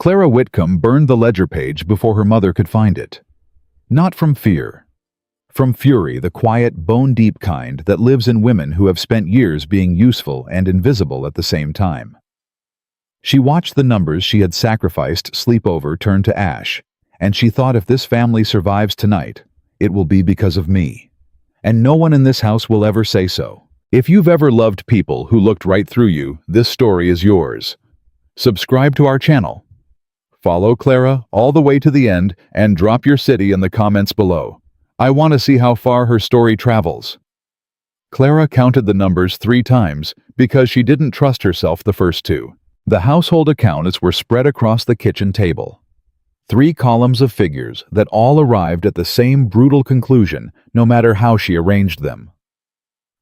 Clara Whitcomb burned the ledger page before her mother could find it. Not from fear. From fury, the quiet, bone-deep kind that lives in women who have spent years being useful and invisible at the same time. She watched the numbers she had sacrificed sleep over turn to ash, and she thought, if this family survives tonight, it will be because of me. And no one in this house will ever say so. If you've ever loved people who looked right through you, this story is yours. Subscribe to our channel. Follow Clara all the way to the end and drop your city in the comments below. I want to see how far her story travels. Clara counted the numbers 3 times because she didn't trust herself the first 2. The household accounts were spread across the kitchen table. 3 columns of figures that all arrived at the same brutal conclusion, no matter how she arranged them.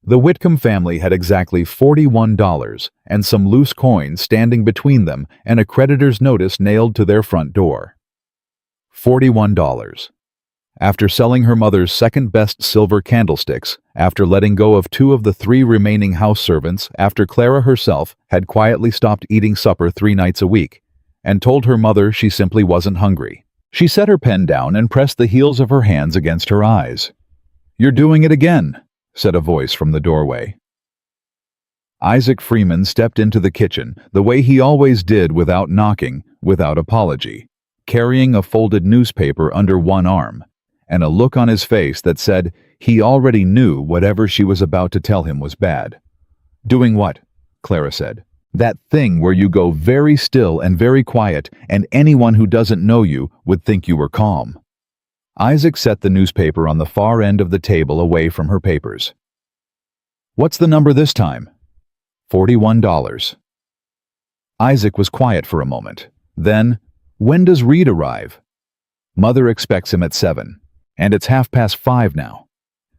The Whitcomb family had exactly $41 and some loose coins standing between them and a creditor's notice nailed to their front door. $41. After selling her mother's second-best silver candlesticks, after letting go of 2 of the 3 remaining house servants, after Clara herself had quietly stopped eating supper 3 nights a week, and told her mother she simply wasn't hungry, she set her pen down and pressed the heels of her hands against her eyes. "You're doing it again," said a voice from the doorway. Isaac Freeman stepped into the kitchen the way he always did, without knocking, without apology, carrying a folded newspaper under one arm, and a look on his face that said he already knew whatever she was about to tell him was bad. "Doing what?" Clara said. "That thing where you go very still and very quiet, and anyone who doesn't know you would think you were calm." Isaac set the newspaper on the far end of the table away from her papers. "What's the number this time?" $41. Isaac was quiet for a moment. Then, "When does Reed arrive?" "Mother expects him at 7. And it's 5:30 now."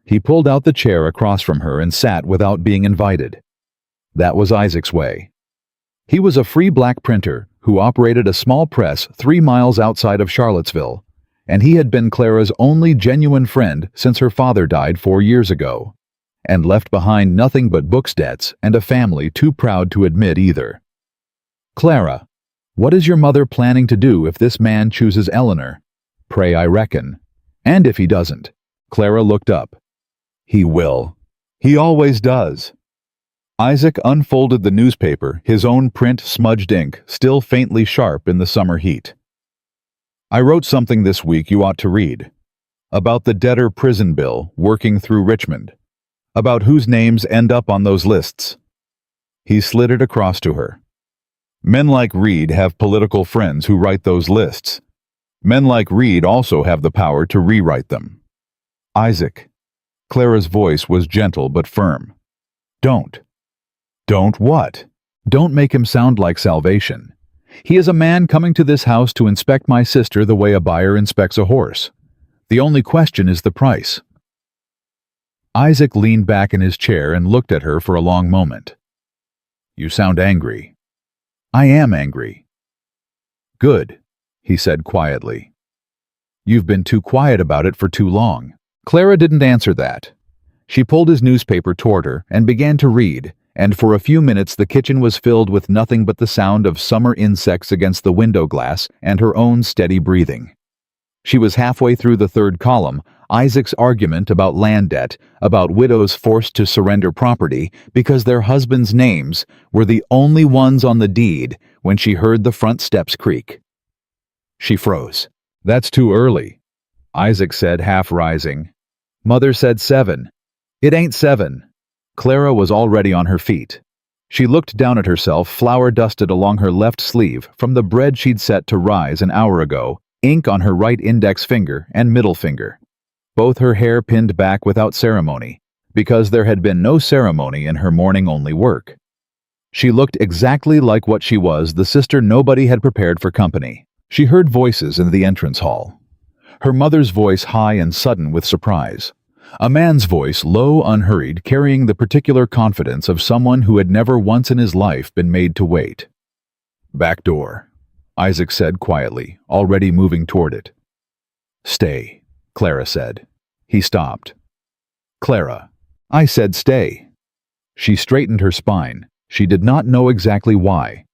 He pulled out the chair across from her and sat without being invited. That was Isaac's way. He was a free black printer who operated a small press 3 miles outside of Charlottesville, and he had been Clara's only genuine friend since her father died 4 years ago, and left behind nothing but books debts and a family too proud to admit either. "Clara, what is your mother planning to do if this man chooses Eleanor? Pray, I reckon. And if he doesn't?" Clara looked up. "He will. He always does." Isaac unfolded the newspaper, his own print smudged ink still faintly sharp in the summer heat. "I wrote something this week you ought to read. About the debtor prison bill working through Richmond. About whose names end up on those lists." He slid it across to her. "Men like Reed have political friends who write those lists. Men like Reed also have the power to rewrite them." "Isaac." Clara's voice was gentle but firm. "Don't." "Don't what?" "Don't make him sound like salvation. He is a man coming to this house to inspect my sister the way a buyer inspects a horse. The only question is the price." Isaac leaned back in his chair and looked at her for a long moment. "You sound angry." "I am angry." "Good," he said quietly. "You've been too quiet about it for too long." Clara didn't answer that. She pulled his newspaper toward her and began to read, and for a few minutes the kitchen was filled with nothing but the sound of summer insects against the window glass and her own steady breathing. She was halfway through the 3rd column, Isaac's argument about land debt, about widows forced to surrender property because their husbands' names were the only ones on the deed, when she heard the front steps creak. She froze. "That's too early," Isaac said, half rising. "Mother said 7. "It ain't 7. Clara was already on her feet. She looked down at herself, flour dusted along her left sleeve from the bread she'd set to rise an hour ago, ink on her right index finger and middle finger. Both her hair pinned back without ceremony, because there had been no ceremony in her morning-only work. She looked exactly like what she was, the sister nobody had prepared for company. She heard voices in the entrance hall. Her mother's voice high and sudden with surprise. A man's voice, low, unhurried, carrying the particular confidence of someone who had never once in his life been made to wait. "Back door," Isaac said quietly, already moving toward it. "Stay," Clara said. He stopped. "Clara, I said stay." She straightened her spine. She did not know exactly why.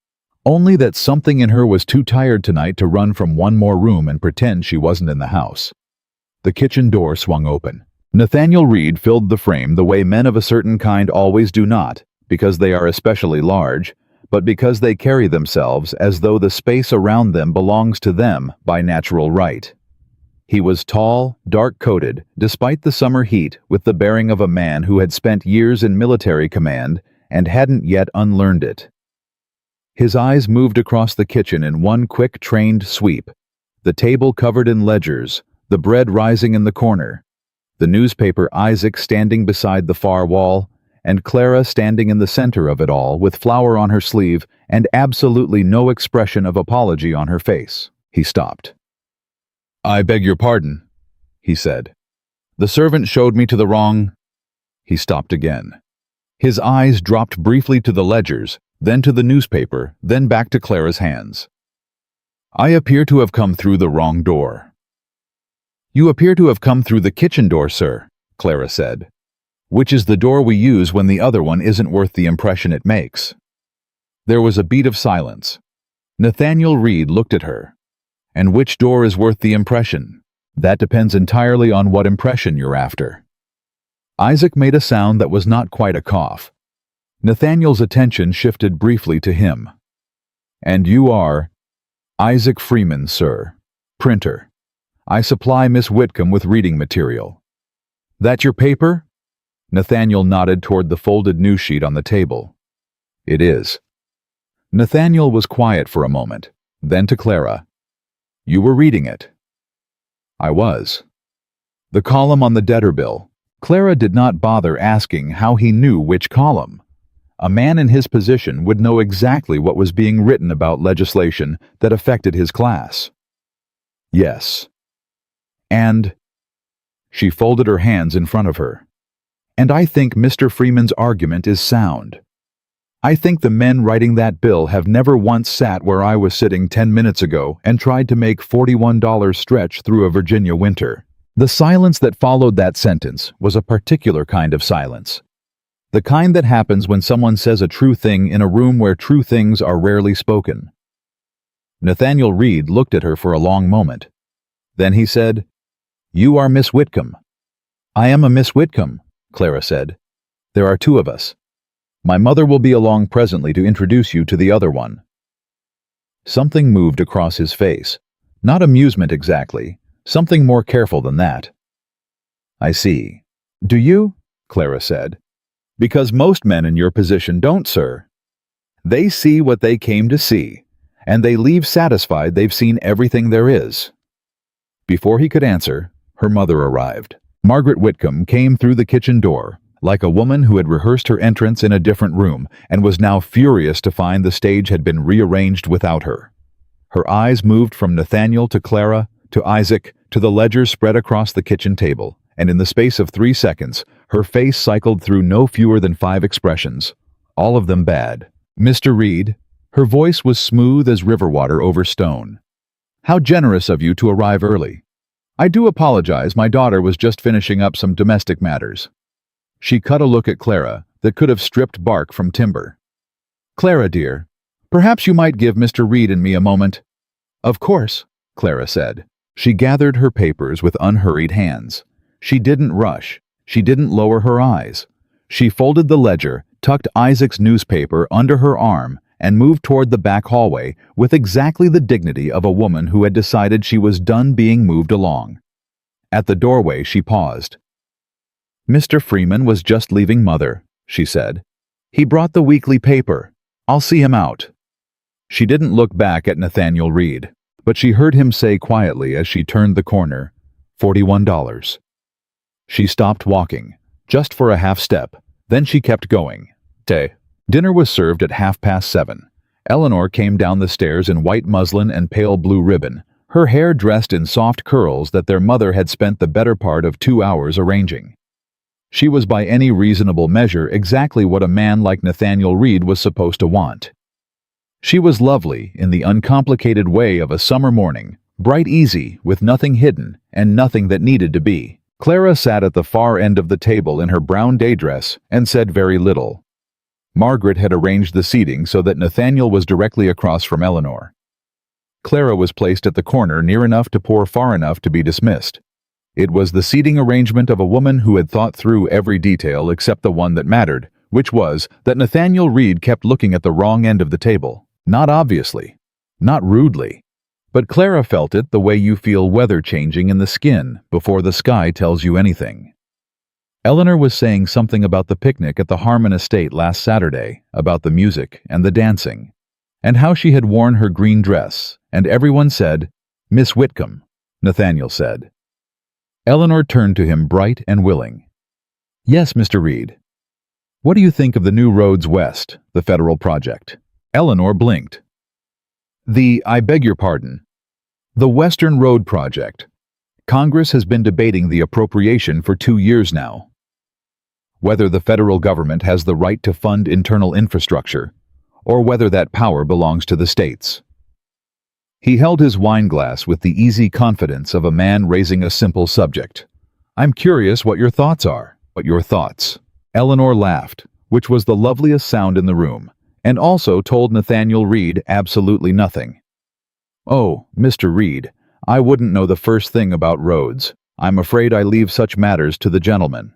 Only that something in her was too tired tonight to run from one more room and pretend she wasn't in the house. The kitchen door swung open. Nathaniel Reed filled the frame the way men of a certain kind always do, not because they are especially large, but because they carry themselves as though the space around them belongs to them by natural right. He was tall, dark-coated, despite the summer heat, with the bearing of a man who had spent years in military command and hadn't yet unlearned it. His eyes moved across the kitchen in one quick, trained sweep, the table covered in ledgers, the bread rising in the corner, the newspaper Isaac standing beside the far wall, and Clara standing in the center of it all with flour on her sleeve and absolutely no expression of apology on her face. He stopped. "I beg your pardon," he said. "The servant showed me to the wrong—" He stopped again. His eyes dropped briefly to the ledgers, then to the newspaper, then back to Clara's hands. "I appear to have come through the wrong door." "You appear to have come through the kitchen door, sir," Clara said, "which is the door we use when the other one isn't worth the impression it makes." There was a beat of silence. Nathaniel Reed looked at her. "And which door is worth the impression?" "That depends entirely on what impression you're after." Isaac made a sound that was not quite a cough. Nathaniel's attention shifted briefly to him. "And you are—" "Isaac Freeman, sir. Printer. I supply Miss Whitcomb with reading material." "That your paper?" Nathaniel nodded toward the folded news sheet on the table. "It is." Nathaniel was quiet for a moment, then to Clara. "You were reading it." "I was." "The column on the debtor bill." Clara did not bother asking how he knew which column. A man in his position would know exactly what was being written about legislation that affected his class. "Yes." "And—" She folded her hands in front of her. "And I think Mr. Freeman's argument is sound. I think the men writing that bill have never once sat where I was sitting 10 minutes ago and tried to make $41 stretch through a Virginia winter." The silence that followed that sentence was a particular kind of silence. The kind that happens when someone says a true thing in a room where true things are rarely spoken. Nathaniel Reed looked at her for a long moment. Then he said, "You are Miss Whitcomb." "I am a Miss Whitcomb," Clara said. "There are two of us. My mother will be along presently to introduce you to the other one." Something moved across his face. Not amusement exactly, something more careful than that. "I see." "Do you?" Clara said. "Because most men in your position don't, sir. They see what they came to see, and they leave satisfied they've seen everything there is." Before he could answer, her mother arrived. Margaret Whitcomb came through the kitchen door, like a woman who had rehearsed her entrance in a different room and was now furious to find the stage had been rearranged without her. Her eyes moved from Nathaniel to Clara, to Isaac, to the ledgers spread across the kitchen table, and in the space of 3 seconds, her face cycled through no fewer than 5 expressions, all of them bad. "Mr. Reed," her voice was smooth as river water over stone. "How generous of you to arrive early. I do apologize, my daughter was just finishing up some domestic matters." She cut a look at Clara that could have stripped bark from timber. "Clara, dear, perhaps you might give Mr. Reed and me a moment." "Of course," Clara said. She gathered her papers with unhurried hands. She didn't rush. She didn't lower her eyes. She folded the ledger, tucked Isaac's newspaper under her arm, and moved toward the back hallway with exactly the dignity of a woman who had decided she was done being moved along. At the doorway, she paused. "Mr. Freeman was just leaving Mother," she said. "He brought the weekly paper. I'll see him out." She didn't look back at Nathaniel Reed, but she heard him say quietly as she turned the corner, $41. She stopped walking, just for a half step, then she kept going. Dinner was served at 7:30. Eleanor came down the stairs in white muslin and pale blue ribbon, her hair dressed in soft curls that their mother had spent the better part of 2 hours arranging. She was by any reasonable measure exactly what a man like Nathaniel Reed was supposed to want. She was lovely in the uncomplicated way of a summer morning, bright easy, with nothing hidden and nothing that needed to be. Clara sat at the far end of the table in her brown day dress and said very little. Margaret had arranged the seating so that Nathaniel was directly across from Eleanor. Clara was placed at the corner near enough to pour far enough to be dismissed. It was the seating arrangement of a woman who had thought through every detail except the one that mattered, which was that Nathaniel Reed kept looking at the wrong end of the table. Not obviously, not rudely, but Clara felt it the way you feel weather changing in the skin before the sky tells you anything. Eleanor was saying something about the picnic at the Harmon estate last Saturday, about the music and the dancing, and how she had worn her green dress, and everyone said, "Miss Whitcomb," Nathaniel said. Eleanor turned to him bright and willing. "Yes, Mr. Reed. What do you think of the new roads west, the federal project?" Eleanor blinked. I beg your pardon. The Western Road Project. Congress has been debating the appropriation for 2 years now. Whether the federal government has the right to fund internal infrastructure, or whether that power belongs to the states. He held his wineglass with the easy confidence of a man raising a simple subject. "I'm curious what your thoughts are." "What your thoughts?" Eleanor laughed, which was the loveliest sound in the room, and also told Nathaniel Reed absolutely nothing. "Oh, Mr. Reed, I wouldn't know the first thing about roads. I'm afraid I leave such matters to the gentleman."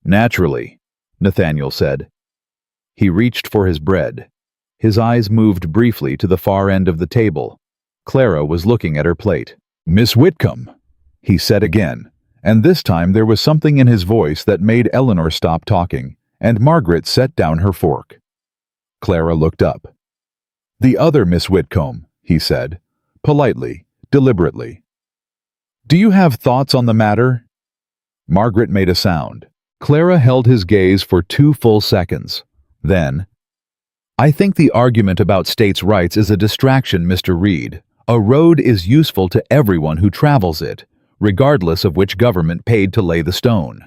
"Naturally," Nathaniel said. He reached for his bread. His eyes moved briefly to the far end of the table. Clara was looking at her plate. "Miss Whitcomb," he said again, and this time there was something in his voice that made Eleanor stop talking, and Margaret set down her fork. Clara looked up. "The other Miss Whitcomb," he said, politely, deliberately. "Do you have thoughts on the matter?" Margaret made a sound. Clara held his gaze for 2 full seconds. Then, "I think the argument about states' rights is a distraction, Mr. Reed. A road is useful to everyone who travels it, regardless of which government paid to lay the stone.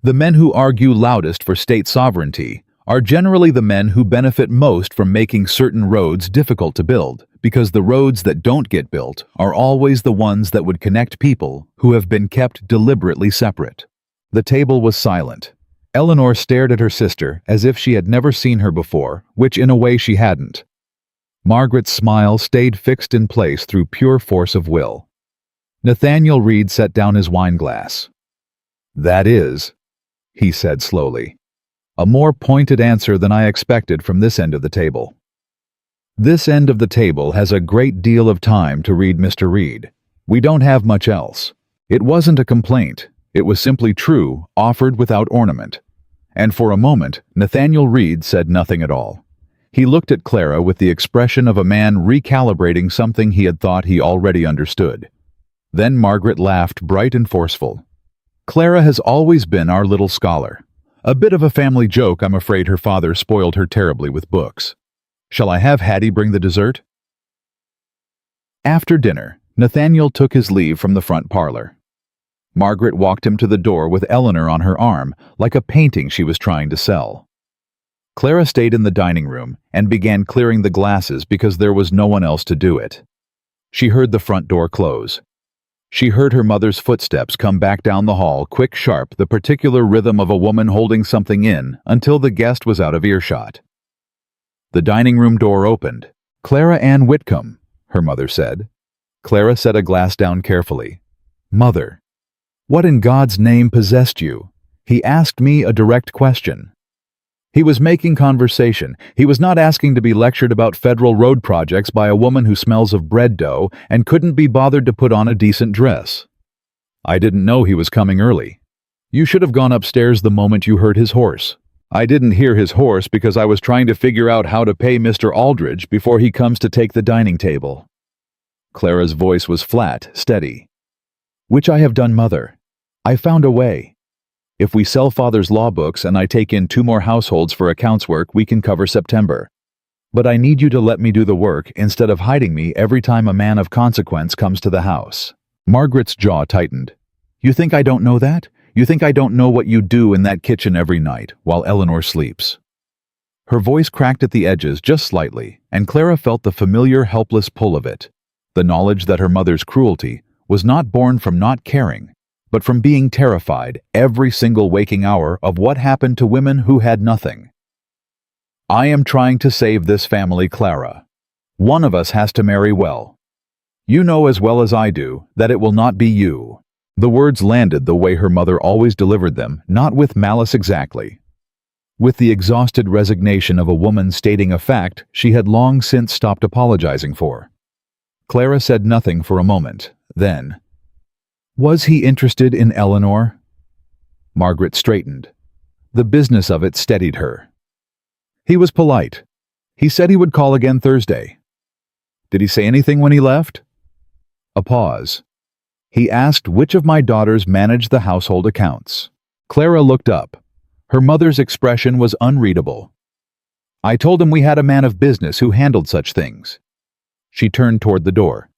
The men who argue loudest for state sovereignty are generally the men who benefit most from making certain roads difficult to build, because the roads that don't get built are always the ones that would connect people who have been kept deliberately separate." The table was silent. Eleanor stared at her sister as if she had never seen her before, which in a way she hadn't. Margaret's smile stayed fixed in place through pure force of will. Nathaniel Reed set down his wineglass. "That is," he said slowly, "a more pointed answer than I expected from this end of the table." "This end of the table has a great deal of time to read Mr. Reed. We don't have much else." It wasn't a complaint. It was simply true, offered without ornament. And for a moment, Nathaniel Reed said nothing at all. He looked at Clara with the expression of a man recalibrating something he had thought he already understood. Then Margaret laughed, bright and forceful. "Clara has always been our little scholar. A bit of a family joke. I'm afraid her father spoiled her terribly with books. Shall I have Hattie bring the dessert?" After dinner, Nathaniel took his leave from the front parlor. Margaret walked him to the door with Eleanor on her arm, like a painting she was trying to sell. Clara stayed in the dining room and began clearing the glasses because there was no one else to do it. She heard the front door close. She heard her mother's footsteps come back down the hall, quick, sharp, the particular rhythm of a woman holding something in until the guest was out of earshot. The dining room door opened. "Clara Ann Whitcomb," her mother said. Clara set a glass down carefully. "Mother, what in God's name possessed you?" He asked me a direct question. He was making conversation. He was not asking to be lectured about federal road projects by a woman who smells of bread dough and couldn't be bothered to put on a decent dress. "I didn't know he was coming early. You should have gone upstairs the moment you heard his horse." "I didn't hear his horse because I was trying to figure out how to pay Mr. Aldridge before he comes to take the dining table." Clara's voice was flat, steady. "Which I have done, Mother. I found a way. If we sell Father's law books and I take in 2 more households for accounts work, we can cover September. But I need you to let me do the work instead of hiding me every time a man of consequence comes to the house." Margaret's jaw tightened. "You think I don't know that? You think I don't know what you do in that kitchen every night while Eleanor sleeps?" Her voice cracked at the edges just slightly, and Clara felt the familiar, helpless pull of it. The knowledge that her mother's cruelty was not born from not caring, but from being terrified every single waking hour of what happened to women who had nothing. I am trying to save this family, Clara. One of us has to marry well. You know as well as I do that it will not be you." The words landed the way her mother always delivered them, not with malice exactly. With the exhausted resignation of a woman stating a fact she had long since stopped apologizing for. Clara said nothing for a moment, then, "Was he interested in Eleanor?" Margaret straightened. The business of it steadied her. "He was polite. He said he would call again Thursday." "Did he say anything when he left?" A pause. "He asked which of my daughters managed the household accounts." Clara looked up. Her mother's expression was unreadable. "I told him we had a man of business who handled such things." She turned toward the door.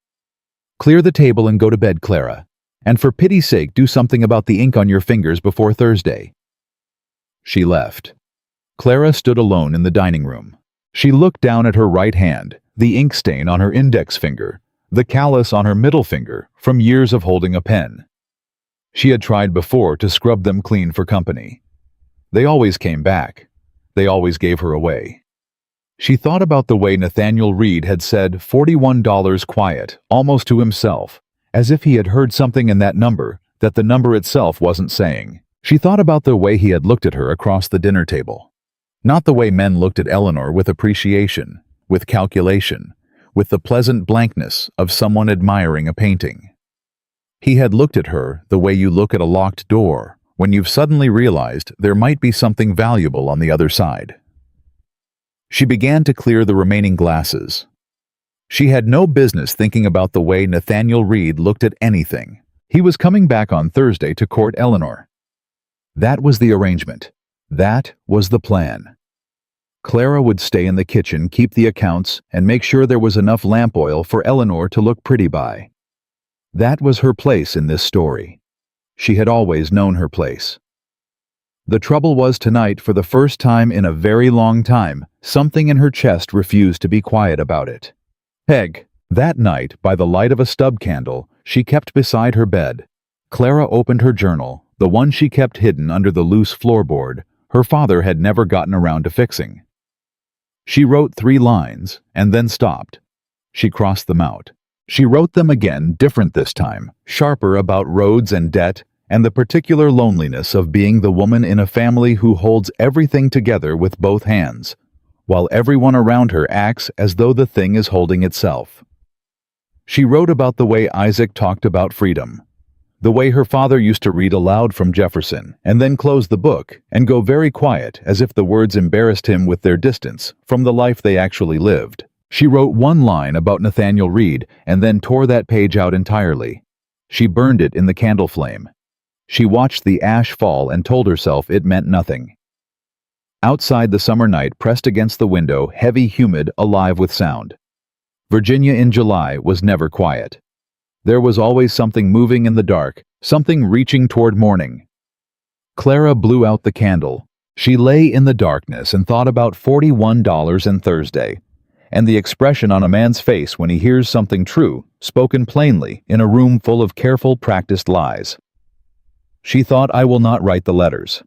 "Clear the table and go to bed, Clara. And for pity's sake, do something about the ink on your fingers before Thursday." She left. Clara stood alone in the dining room. She looked down at her right hand, the ink stain on her index finger, the callus on her middle finger from years of holding a pen. She had tried before to scrub them clean for company. They always came back. They always gave her away. She thought about the way Nathaniel Reed had said $41 quiet, almost to himself, as if he had heard something in that number that the number itself wasn't saying. She thought about the way he had looked at her across the dinner table. Not the way men looked at Eleanor with appreciation, with calculation, with the pleasant blankness of someone admiring a painting. He had looked at her the way you look at a locked door when you've suddenly realized there might be something valuable on the other side. She began to clear the remaining glasses. She had no business thinking about the way Nathaniel Reed looked at anything. He was coming back on Thursday to court Eleanor. That was the arrangement. That was the plan. Clara would stay in the kitchen, keep the accounts, and make sure there was enough lamp oil for Eleanor to look pretty by. That was her place in this story. She had always known her place. The trouble was tonight, for the first time in a very long time, something in her chest refused to be quiet about it. Peg. That night, by the light of a stub candle she kept beside her bed, Clara opened her journal, the one she kept hidden under the loose floorboard her father had never gotten around to fixing. She wrote 3 lines, and then stopped. She crossed them out. She wrote them again, different this time, sharper, about roads and debt, and the particular loneliness of being the woman in a family who holds everything together with both hands, while everyone around her acts as though the thing is holding itself. She wrote about the way Isaac talked about freedom, the way her father used to read aloud from Jefferson, and then close the book and go very quiet as if the words embarrassed him with their distance from the life they actually lived. She wrote 1 line about Nathaniel Reed and then tore that page out entirely. She burned it in the candle flame. She watched the ash fall and told herself it meant nothing. Outside, the summer night pressed against the window, heavy, humid, alive with sound. Virginia in July was never quiet. There was always something moving in the dark, something reaching toward morning. Clara blew out the candle. She lay in the darkness and thought about $41 and Thursday, and the expression on a man's face when he hears something true, spoken plainly, in a room full of careful, practiced lies. She thought, I will not write the letters.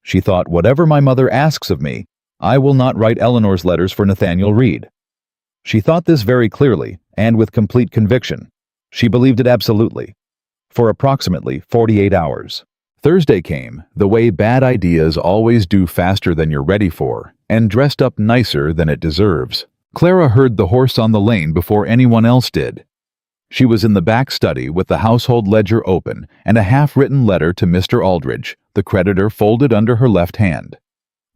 She thought, whatever my mother asks of me, I will not write Eleanor's letters for Nathaniel Reed. She thought this very clearly, and with complete conviction. She believed it absolutely. For approximately 48 hours. Thursday came, the way bad ideas always do, faster than you're ready for, and dressed up nicer than it deserves. Clara heard the horse on the lane before anyone else did. She was in the back study with the household ledger open and a half-written letter to Mr. Aldridge, the creditor, folded under her left hand.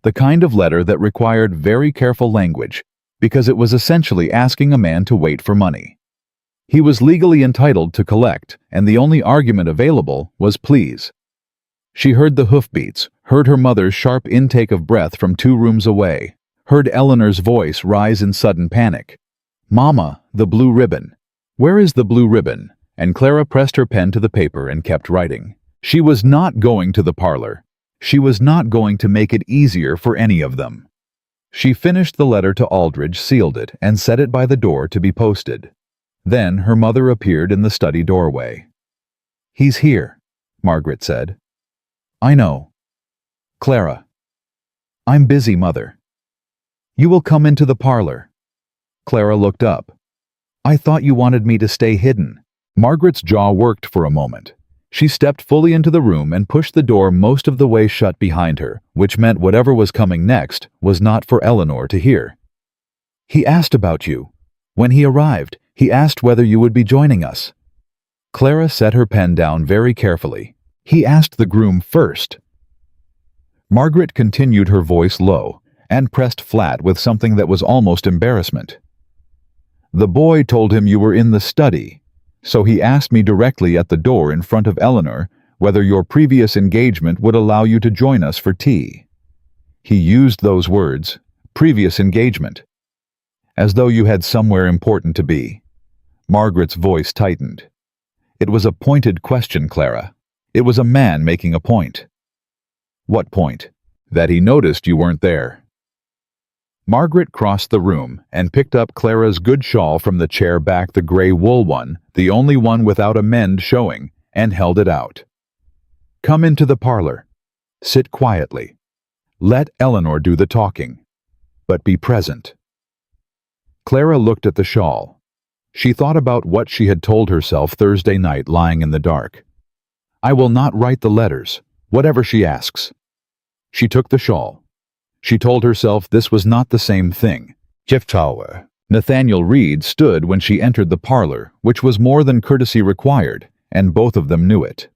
The kind of letter that required very careful language, because it was essentially asking a man to wait for money. He was legally entitled to collect, and the only argument available was please. She heard the hoofbeats, heard her mother's sharp intake of breath from 2 rooms away, heard Eleanor's voice rise in sudden panic. Mama, the blue ribbon. Where is the blue ribbon? And Clara pressed her pen to the paper and kept writing. She was not going to the parlor. She was not going to make it easier for any of them. She finished the letter to Aldridge, sealed it, and set it by the door to be posted. Then her mother appeared in the study doorway. He's here, Margaret said. I know. Clara. I'm busy, Mother. You will come into the parlor. Clara looked up. I thought you wanted me to stay hidden. Margaret's jaw worked for a moment. She stepped fully into the room and pushed the door most of the way shut behind her, which meant whatever was coming next was not for Eleanor to hear. He asked about you. When he arrived, he asked whether you would be joining us. Clara set her pen down very carefully. He asked the groom first. Margaret continued, her voice low, and pressed flat with something that was almost embarrassment. The boy told him you were in the study, so he asked me directly at the door in front of Eleanor whether your previous engagement would allow you to join us for tea. He used those words, previous engagement, as though you had somewhere important to be. Margaret's voice tightened. It was a pointed question, Clara. It was a man making a point. What point? That he noticed you weren't there. Margaret crossed the room and picked up Clara's good shawl from the chair back, the gray wool one, the only one without a mend showing, and held it out. Come into the parlor. Sit quietly. Let Eleanor do the talking, but be present. Clara looked at the shawl. She thought about what she had told herself Thursday night lying in the dark. I will not write the letters, whatever she asks. She took the shawl. She told herself this was not the same thing. Tower. Nathaniel Reed stood when she entered the parlor, which was more than courtesy required, and both of them knew it.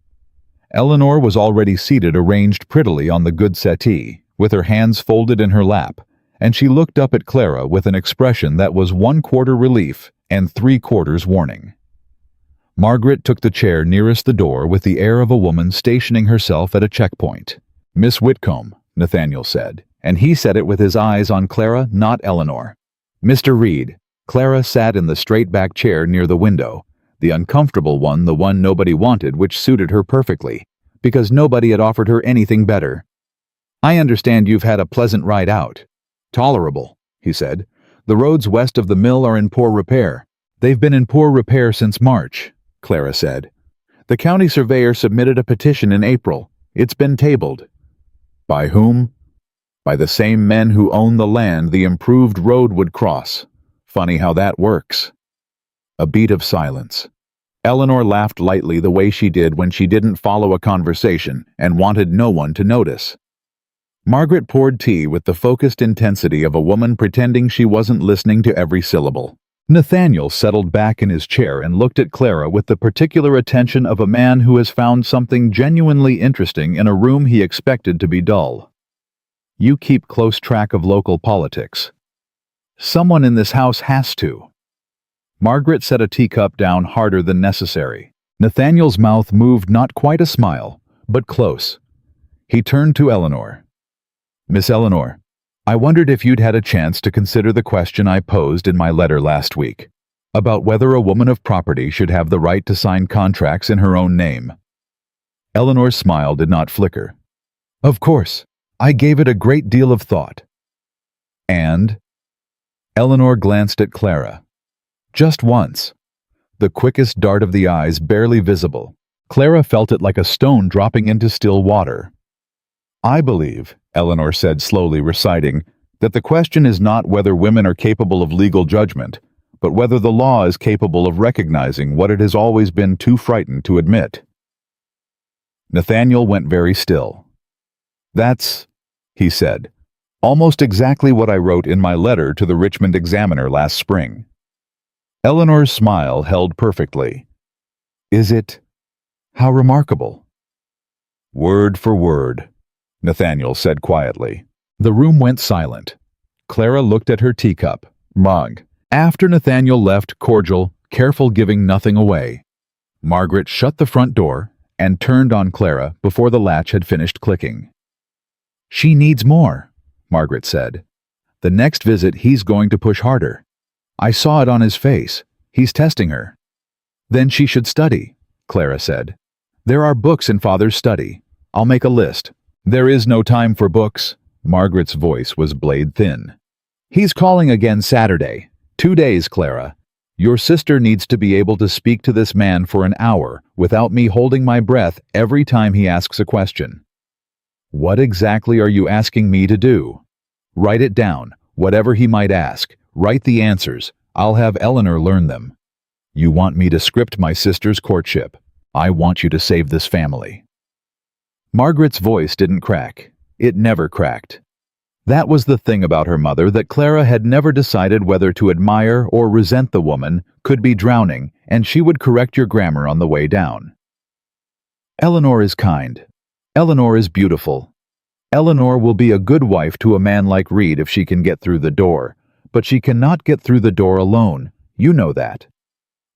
Eleanor was already seated, arranged prettily on the good settee, with her hands folded in her lap, and she looked up at Clara with an expression that was 1/4 relief and 3/4 warning. Margaret took the chair nearest the door with the air of a woman stationing herself at a checkpoint. Miss Whitcomb, Nathaniel said, and he said it with his eyes on Clara, not Eleanor. Mr. Reed. Clara sat in the straight-back chair near the window, the uncomfortable one, the one nobody wanted, which suited her perfectly, because nobody had offered her anything better. I understand you've had a pleasant ride out. Tolerable, he said. The roads west of the mill are in poor repair. They've been in poor repair since March, Clara said. The county surveyor submitted a petition in April. It's been tabled. By whom? By the same men who own the land the improved road would cross. Funny how that works. A beat of silence. Eleanor laughed lightly the way she did when she didn't follow a conversation and wanted no one to notice. Margaret poured tea with the focused intensity of a woman pretending she wasn't listening to every syllable. Nathaniel settled back in his chair and looked at Clara with the particular attention of a man who has found something genuinely interesting in a room he expected to be dull. You keep close track of local politics. Someone in this house has to. Margaret set a teacup down harder than necessary. Nathaniel's mouth moved, not quite a smile, but close. He turned to Eleanor. Miss Eleanor, I wondered if you'd had a chance to consider the question I posed in my letter last week, about whether a woman of property should have the right to sign contracts in her own name. Eleanor's smile did not flicker. Of course, I gave it a great deal of thought. And? Eleanor glanced at Clara. Just once. The quickest dart of the eyes barely visible. Clara felt it like a stone dropping into still water. I believe, Eleanor said slowly, reciting, that the question is not whether women are capable of legal judgment, but whether the law is capable of recognizing what it has always been too frightened to admit. Nathaniel went very still. That's, he said, almost exactly what I wrote in my letter to the Richmond Examiner last spring. Eleanor's smile held perfectly. Is it? How remarkable. Word for word, Nathaniel said quietly. The room went silent. Clara looked at her teacup, mug. After Nathaniel left, cordial, careful, giving nothing away. Margaret shut the front door and turned on Clara before the latch had finished clicking. She needs more, Margaret said. The next visit he's going to push harder. I saw it on his face. He's testing her. Then she should study, Clara said. There are books in Father's study. I'll make a list. There is no time for books. Margaret's voice was blade thin. He's calling again Saturday. 2 days, Clara. Your sister needs to be able to speak to this man for an hour without me holding my breath every time he asks a question. What exactly are you asking me to do? Write it down. Whatever he might ask, write the answers. I'll have Eleanor learn them. You want me to script my sister's courtship. I want you to save this family." Margaret's voice didn't crack. It never cracked. That was the thing about her mother, that Clara had never decided whether to admire or resent the woman, could be drowning, and she would correct your grammar on the way down. Eleanor is kind. Eleanor is beautiful. Eleanor will be a good wife to a man like Reed if she can get through the door, but she cannot get through the door alone. You know that.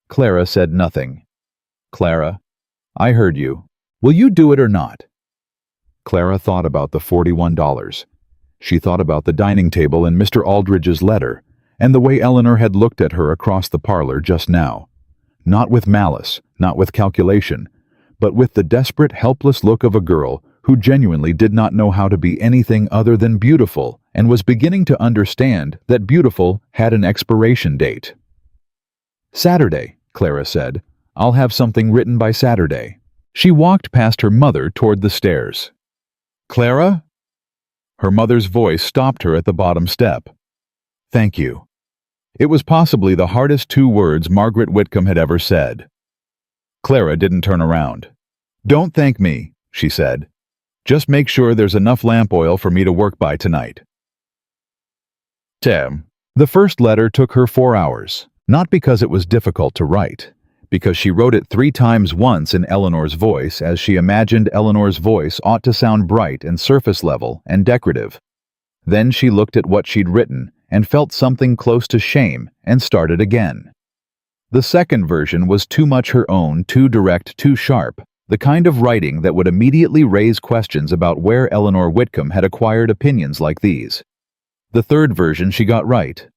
Clara said nothing. "Clara, I heard you. Will you do it or not?" Clara thought about the $41. She thought about the dining table and Mr. Aldridge's letter, and the way Eleanor had looked at her across the parlor just now. Not with malice, not with calculation, but with the desperate, helpless look of a girl who genuinely did not know how to be anything other than beautiful and was beginning to understand that beautiful had an expiration date. "Saturday," Clara said. "I'll have something written by Saturday." She walked past her mother toward the stairs. "Clara?" Her mother's voice stopped her at the bottom step. "Thank you." It was possibly the hardest 2 words Margaret Whitcomb had ever said. Clara didn't turn around. "Don't thank me," she said. "Just make sure there's enough lamp oil for me to work by tonight." The first letter took her 4 hours, not because it was difficult to write, because she wrote it 3 times, once in Eleanor's voice, as she imagined Eleanor's voice ought to sound bright and surface level and decorative. Then she looked at what she'd written and felt something close to shame and started again. The second version was too much her own, too direct, too sharp, the kind of writing that would immediately raise questions about where Eleanor Whitcomb had acquired opinions like these. The third version she got right.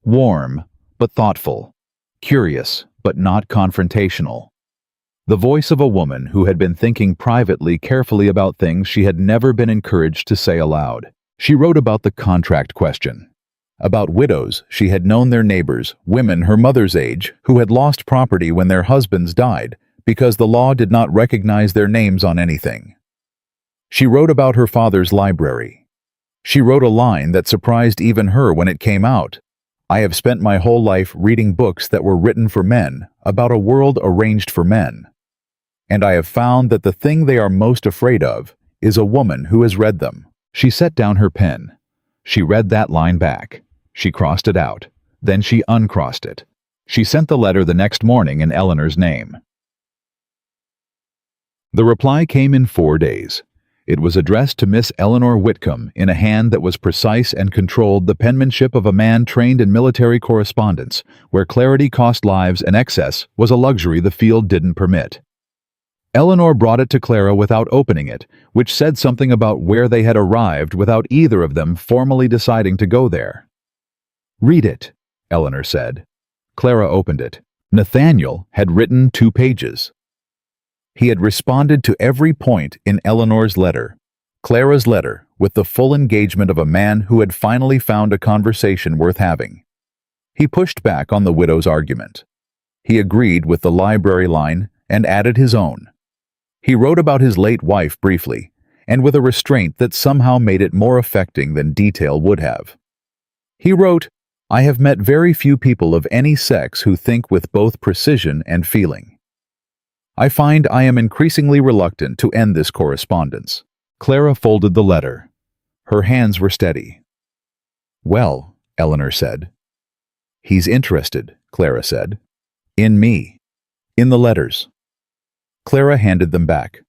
Warm, but thoughtful. Curious, but not confrontational. The voice of a woman who had been thinking privately, carefully about things she had never been encouraged to say aloud. She wrote about the contract question. About widows she had known, their neighbors, women her mother's age, who had lost property when their husbands died because the law did not recognize their names on anything. She wrote about her father's library. She wrote a line that surprised even her when it came out. "I have spent my whole life reading books that were written for men, about a world arranged for men. And I have found that the thing they are most afraid of is a woman who has read them." She set down her pen. She read that line back. She crossed it out. Then she uncrossed it. She sent the letter the next morning in Eleanor's name. The reply came in 4 days. It was addressed to Miss Eleanor Whitcomb in a hand that was precise and controlled, the penmanship of a man trained in military correspondence, where clarity cost lives and excess was a luxury the field didn't permit. Eleanor brought it to Clara without opening it, which said something about where they had arrived without either of them formally deciding to go there. "Read it," Eleanor said. Clara opened it. Nathaniel had written 2 pages. He had responded to every point in Eleanor's letter, Clara's letter, with the full engagement of a man who had finally found a conversation worth having. He pushed back on the widow's argument. He agreed with the library line and added his own. He wrote about his late wife briefly, and with a restraint that somehow made it more affecting than detail would have. He wrote, "I have met very few people of any sex who think with both precision and feeling. I find I am increasingly reluctant to end this correspondence." Clara folded the letter. Her hands were steady. "Well," Eleanor said. "He's interested," Clara said. "In me. In the letters." Clara handed them back.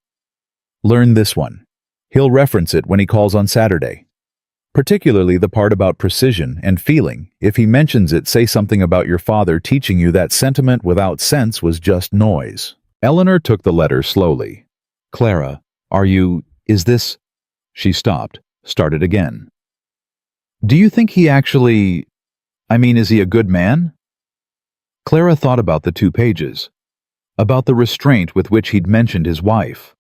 "Learn this one. He'll reference it when he calls on Saturday. Particularly the part about precision and feeling. If he mentions it, say something about your father teaching you that sentiment without sense was just noise." Eleanor took the letter slowly. "Clara, is this—" She stopped, started again. "Do you think he actually— is he a good man?" Clara thought about the 2 pages, about the restraint with which he'd mentioned his wife,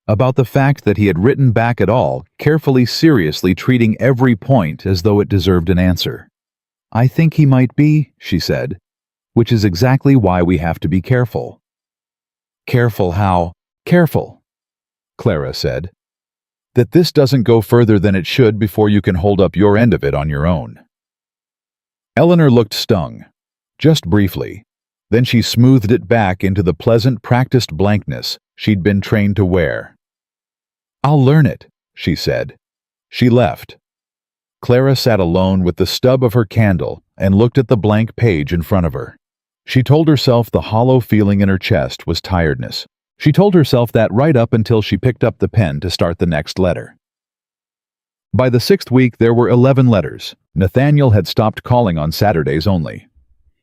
about the fact that he had written back at all, carefully, seriously, treating every point as though it deserved an answer. "I think he might be," she said, "which is exactly why we have to be careful." "Careful how?" "Careful," Clara said, "that this doesn't go further than it should before you can hold up your end of it on your own." Eleanor looked stung, just briefly. Then she smoothed it back into the pleasant, practiced blankness she'd been trained to wear. "I'll learn it," she said. She left. Clara sat alone with the stub of her candle and looked at the blank page in front of her. She told herself the hollow feeling in her chest was tiredness. She told herself that right up until she picked up the pen to start the next letter. By the 6th week, there were 11 letters. Nathaniel had stopped calling on Saturdays only.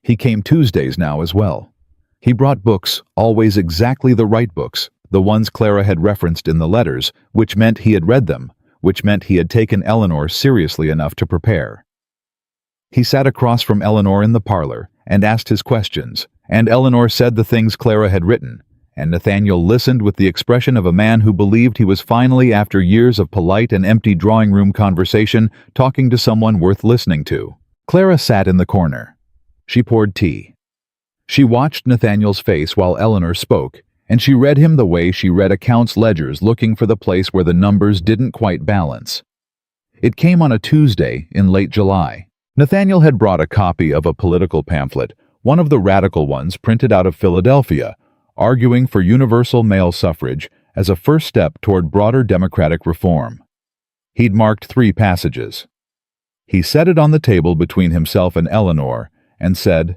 He came Tuesdays now as well. He brought books, always exactly the right books, the ones Clara had referenced in the letters, which meant he had read them, which meant he had taken Eleanor seriously enough to prepare. He sat across from Eleanor in the parlor and asked his questions, and Eleanor said the things Clara had written, and Nathaniel listened with the expression of a man who believed he was finally, after years of polite and empty drawing-room conversation, talking to someone worth listening to. Clara sat in the corner. She poured tea. She watched Nathaniel's face while Eleanor spoke, and she read him the way she read accounts ledgers looking for the place where the numbers didn't quite balance. It came on a Tuesday in late July. Nathaniel had brought a copy of a political pamphlet, one of the radical ones printed out of Philadelphia, arguing for universal male suffrage as a first step toward broader democratic reform. He'd marked 3 passages. He set it on the table between himself and Eleanor and said,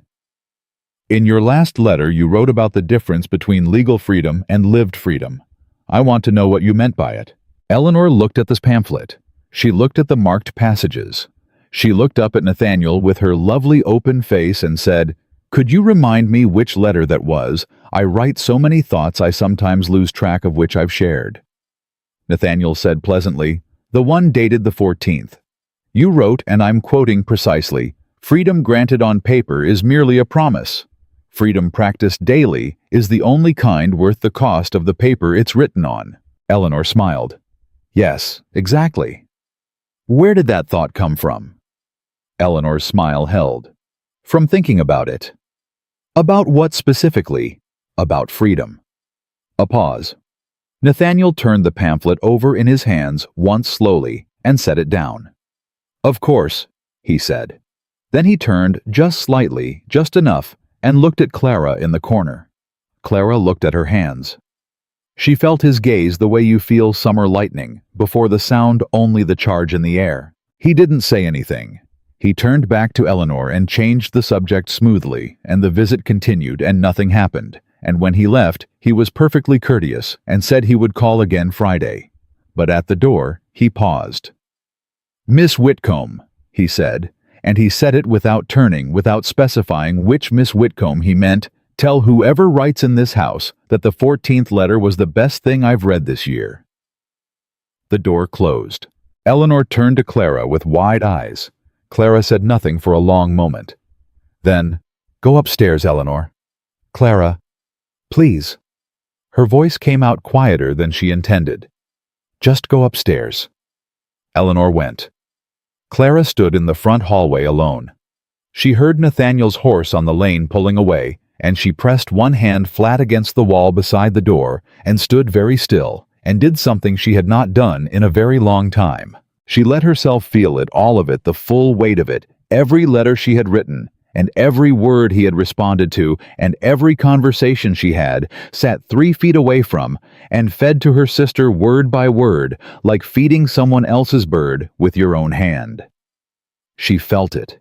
"In your last letter you wrote about the difference between legal freedom and lived freedom. I want to know what you meant by it." Eleanor looked at this pamphlet. She looked at the marked passages. She looked up at Nathaniel with her lovely open face and said, "Could you remind me which letter that was? I write so many thoughts I sometimes lose track of which I've shared." Nathaniel said pleasantly, "The one dated the 14th. You wrote, and I'm quoting precisely, 'Freedom granted on paper is merely a promise. Freedom practiced daily is the only kind worth the cost of the paper it's written on.'" Eleanor smiled. "Yes, exactly." "Where did that thought come from?" Eleanor's smile held. "From thinking about it." "About what specifically?" "About freedom." A pause. Nathaniel turned the pamphlet over in his hands once slowly and set it down. "Of course," he said. Then he turned just slightly, just enough, and looked at Clara in the corner. Clara looked at her hands. She felt his gaze the way you feel summer lightning, before the sound only the charge in the air. He didn't say anything. He turned back to Eleanor and changed the subject smoothly, and the visit continued and nothing happened, and when he left, he was perfectly courteous and said he would call again Friday. But at the door, he paused. "Miss Whitcomb," he said, and he said it without turning, without specifying which Miss Whitcomb he meant. "Tell whoever writes in this house that the 14th letter was the best thing I've read this year." The door closed. Eleanor turned to Clara with wide eyes. Clara said nothing for a long moment. Then, "Go upstairs, Eleanor." "Clara, please." Her voice came out quieter than she intended. "Just go upstairs." Eleanor went. Clara stood in the front hallway alone. She heard Nathaniel's horse on the lane pulling away, and she pressed one hand flat against the wall beside the door and stood very still and did something she had not done in a very long time. She let herself feel it, all of it, the full weight of it, every letter she had written, and every word he had responded to, and every conversation she had, sat 3 feet away from, and fed to her sister word by word, like feeding someone else's bird with your own hand. She felt it.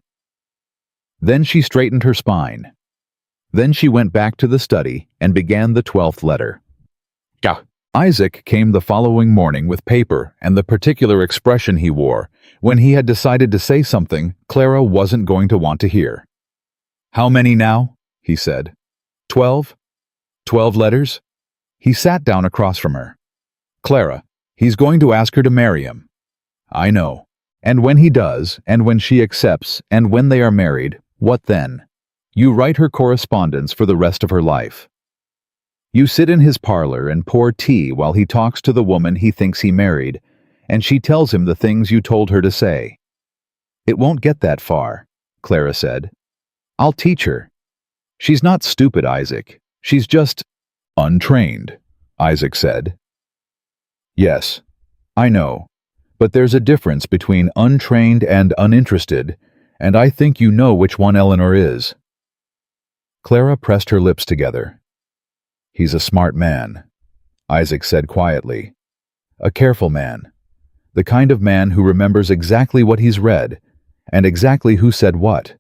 Then she straightened her spine. Then she went back to the study and began the 12th letter. Gah. Isaac came the following morning with paper and the particular expression he wore when he had decided to say something Clara wasn't going to want to hear. "How many now?" he said. 12? 12 letters? He sat down across from her. "Clara, he's going to ask her to marry him." "I know. And when he does, and when she accepts, and when they are married, what then? You write her correspondence for the rest of her life. You sit in his parlor and pour tea while he talks to the woman he thinks he married, and she tells him the things you told her to say." "It won't get that far," Clara said. "I'll teach her. She's not stupid, Isaac. She's just untrained," Isaac said. "Yes, I know. But there's a difference between untrained and uninterested, and I think you know which one Eleanor is." Clara pressed her lips together. "He's a smart man," Isaac said quietly. "A careful man. The kind of man who remembers exactly what he's read, and exactly who said what.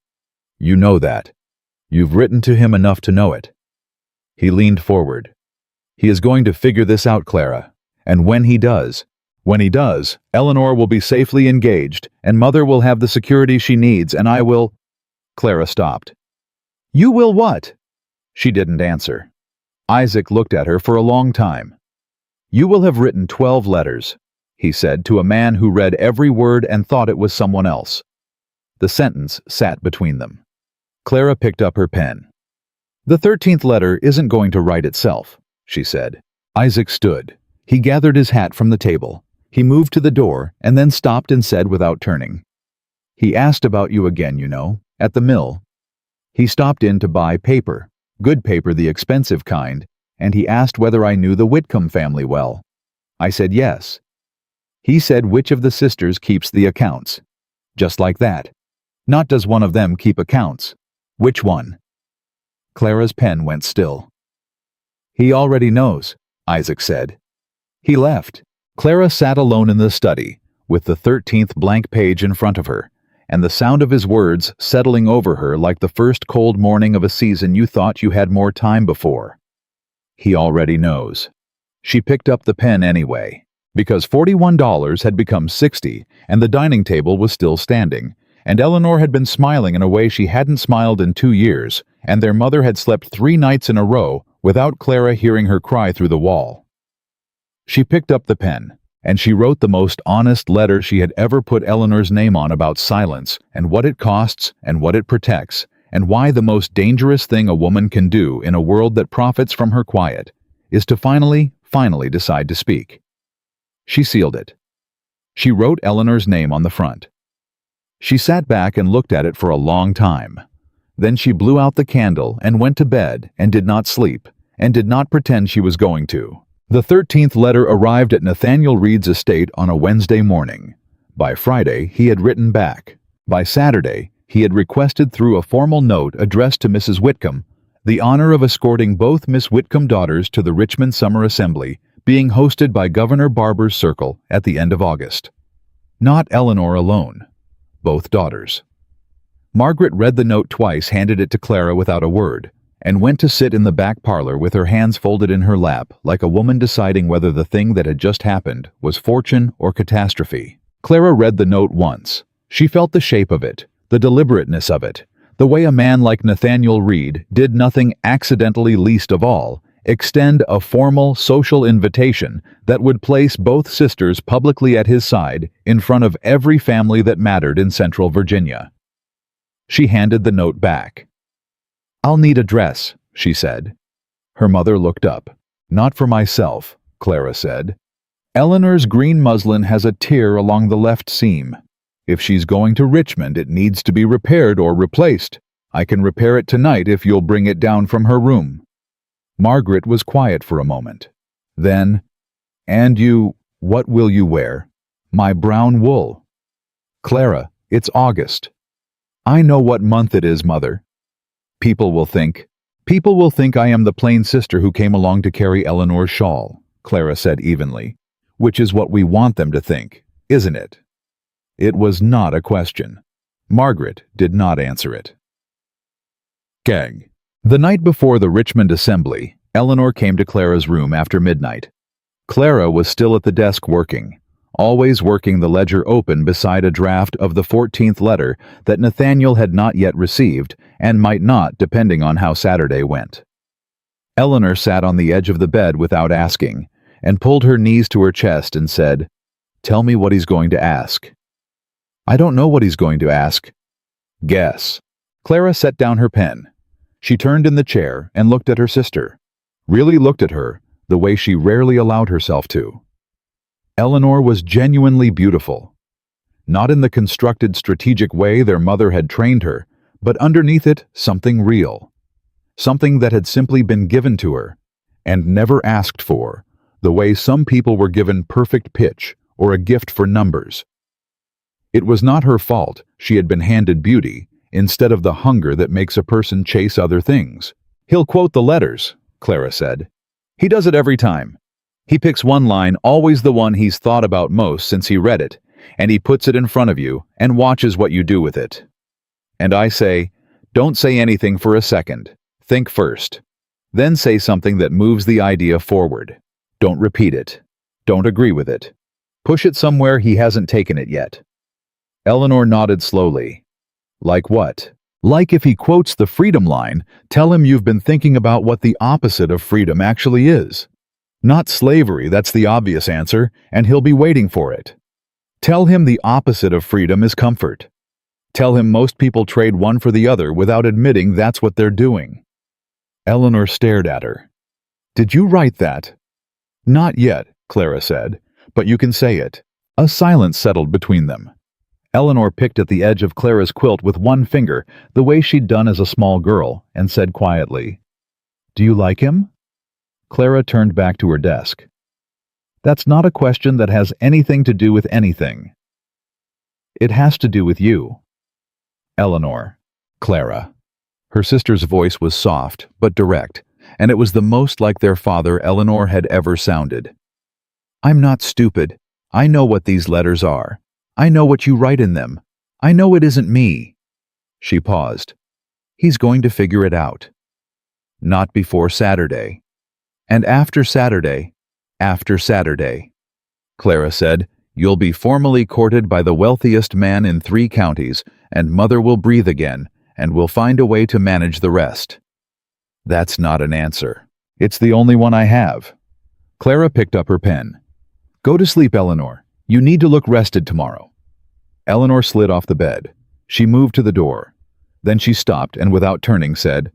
You know that. You've written to him enough to know it." He leaned forward. "He is going to figure this out, Clara, and when he does, Eleanor will be safely engaged, and Mother will have the security she needs, and I will—" Clara stopped. "You will what?" She didn't answer. Isaac looked at her for a long time. "You will have written 12 letters," he said, to a man who read every word and thought it was someone else. The sentence sat between them. Clara picked up her pen. "The 13th letter isn't going to write itself," she said. Isaac stood. He gathered his hat from the table. He moved to the door and then stopped and said without turning, "He asked about you again, you know, at the mill. He stopped in to buy paper, good paper, the expensive kind, and he asked whether I knew the Whitcomb family well. I said yes. He said which of the sisters keeps the accounts. Just like that. Not does one of them keep accounts. Which one?" Clara's pen went still. "He already knows," Isaac said. He left. Clara sat alone in the study, with the 13th blank page in front of her, and the sound of his words settling over her like the first cold morning of a season you thought you had more time before. He already knows. She picked up the pen anyway, because $41 had become 60, and the dining table was still standing, and Eleanor had been smiling in a way she hadn't smiled in 2 years, and their mother had slept 3 nights in a row without Clara hearing her cry through the wall. She picked up the pen, and she wrote the most honest letter she had ever put Eleanor's name on about silence, and what it costs, and what it protects, and why the most dangerous thing a woman can do in a world that profits from her quiet is to finally decide to speak. She sealed it. She wrote Eleanor's name on the front. She sat back and looked at it for a long time. Then she blew out the candle and went to bed and did not sleep, and did not pretend she was going to. The 13th letter arrived at Nathaniel Reed's estate on a Wednesday morning. By Friday, he had written back. By Saturday, he had requested through a formal note addressed to Mrs. Whitcomb the honor of escorting both Miss Whitcomb daughters to the Richmond Summer Assembly, being hosted by Governor Barber's Circle at the end of August. Not Eleanor alone. Both daughters. Margaret read the note twice, handed it to Clara without a word, and went to sit in the back parlor with her hands folded in her lap, like a woman deciding whether the thing that had just happened was fortune or catastrophe. Clara read the note once. She felt the shape of it, the deliberateness of it, the way a man like Nathaniel Reed did nothing accidentally, least of all, extend a formal social invitation that would place both sisters publicly at his side in front of every family that mattered in Central Virginia. She handed the note back. "I'll need a dress," she said. Her mother looked up. "Not for myself," Clara said. "Eleanor's green muslin has a tear along the left seam. If she's going to Richmond, it needs to be repaired or replaced. I can repair it tonight if you'll bring it down from her room." Margaret was quiet for a moment. Then, "And you, what will you wear?" "My brown wool." "Clara, it's August." "I know what month it is, Mother." People will think I am the plain sister who came along to carry Eleanor's shawl," Clara said evenly, "which is what we want them to think, isn't it?" It was not a question. Margaret did not answer it. Gag. The night before the Richmond Assembly, Eleanor came to Clara's room after midnight. Clara was still at the desk working, always working, the ledger open beside a draft of the 14th letter that Nathaniel had not yet received and might not, depending on how Saturday went. Eleanor sat on the edge of the bed without asking, and pulled her knees to her chest and said, "Tell me what he's going to ask." "I don't know what he's going to ask." "Guess." Clara set down her pen. She turned in the chair and looked at her sister. Really looked at her, the way she rarely allowed herself to. Eleanor was genuinely beautiful. Not in the constructed, strategic way their mother had trained her, but underneath it, something real. Something that had simply been given to her, and never asked for, the way some people were given perfect pitch or a gift for numbers. It was not her fault she had been handed beauty instead of the hunger that makes a person chase other things. "He'll quote the letters," Clara said. "He does it every time. He picks one line, always the one he's thought about most since he read it, and he puts it in front of you and watches what you do with it." And I say, don't say anything for a second. Think first. Then say something that moves the idea forward. Don't repeat it. Don't agree with it. Push it somewhere he hasn't taken it yet. Eleanor nodded slowly. Like what? Like if he quotes the freedom line, tell him you've been thinking about what the opposite of freedom actually is. Not slavery, that's the obvious answer, and he'll be waiting for it. Tell him the opposite of freedom is comfort. Tell him most people trade one for the other without admitting that's what they're doing. Eleanor stared at her. "Did you write that?" "Not yet," Clara said, "but you can say it." A silence settled between them. Eleanor picked at the edge of Clara's quilt with one finger, the way she'd done as a small girl, and said quietly, "Do you like him?" Clara turned back to her desk. "That's not a question that has anything to do with anything. It has to do with you." Eleanor. Clara. Her sister's voice was soft, but direct, and it was the most like their father Eleanor had ever sounded. "I'm not stupid. I know what these letters are. I know what you write in them. I know it isn't me." She paused. "He's going to figure it out. Not before Saturday. And after Saturday, after Saturday." Clara said, "You'll be formally courted by the wealthiest man in 3 counties, and Mother will breathe again, and we'll find a way to manage the rest." "That's not an answer. It's the only one I have." Clara picked up her pen. "Go to sleep, Eleanor. You need to look rested tomorrow." Eleanor slid off the bed. She moved to the door. Then she stopped and without turning said,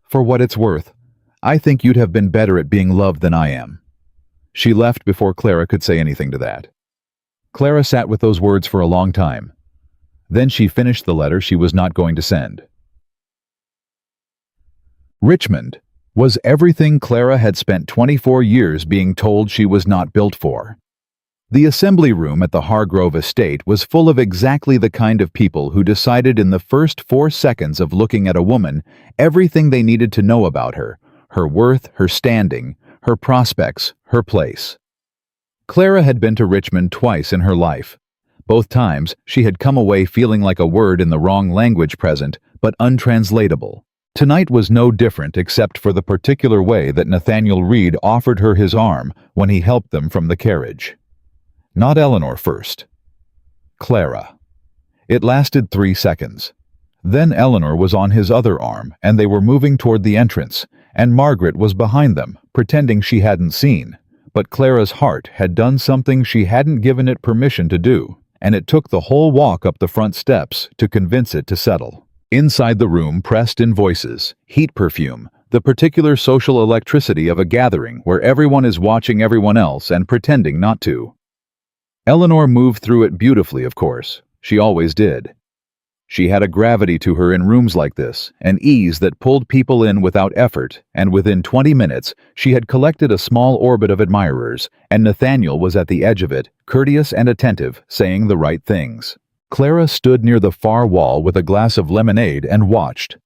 "For what it's worth, I think you'd have been better at being loved than I am." She left before Clara could say anything to that. Clara sat with those words for a long time. Then she finished the letter she was not going to send. Richmond was everything Clara had spent 24 years being told she was not built for. The assembly room at the Hargrove estate was full of exactly the kind of people who decided in the first 4 seconds of looking at a woman everything they needed to know about her worth, her standing, her prospects, her place. Clara had been to Richmond twice in her life. Both times, she had come away feeling like a word in the wrong language present, but untranslatable. Tonight was no different except for the particular way that Nathaniel Reed offered her his arm when he helped them from the carriage. Not Eleanor first. Clara. It lasted 3 seconds. Then Eleanor was on his other arm, and they were moving toward the entrance, and Margaret was behind them, pretending she hadn't seen. But Clara's heart had done something she hadn't given it permission to do, and it took the whole walk up the front steps to convince it to settle. Inside the room pressed in voices, heat perfume, the particular social electricity of a gathering where everyone is watching everyone else and pretending not to. Eleanor moved through it beautifully, of course. She always did. She had a gravity to her in rooms like this, an ease that pulled people in without effort, and within 20 minutes she had collected a small orbit of admirers, and Nathaniel was at the edge of it, courteous and attentive, saying the right things. Clara stood near the far wall with a glass of lemonade and watched.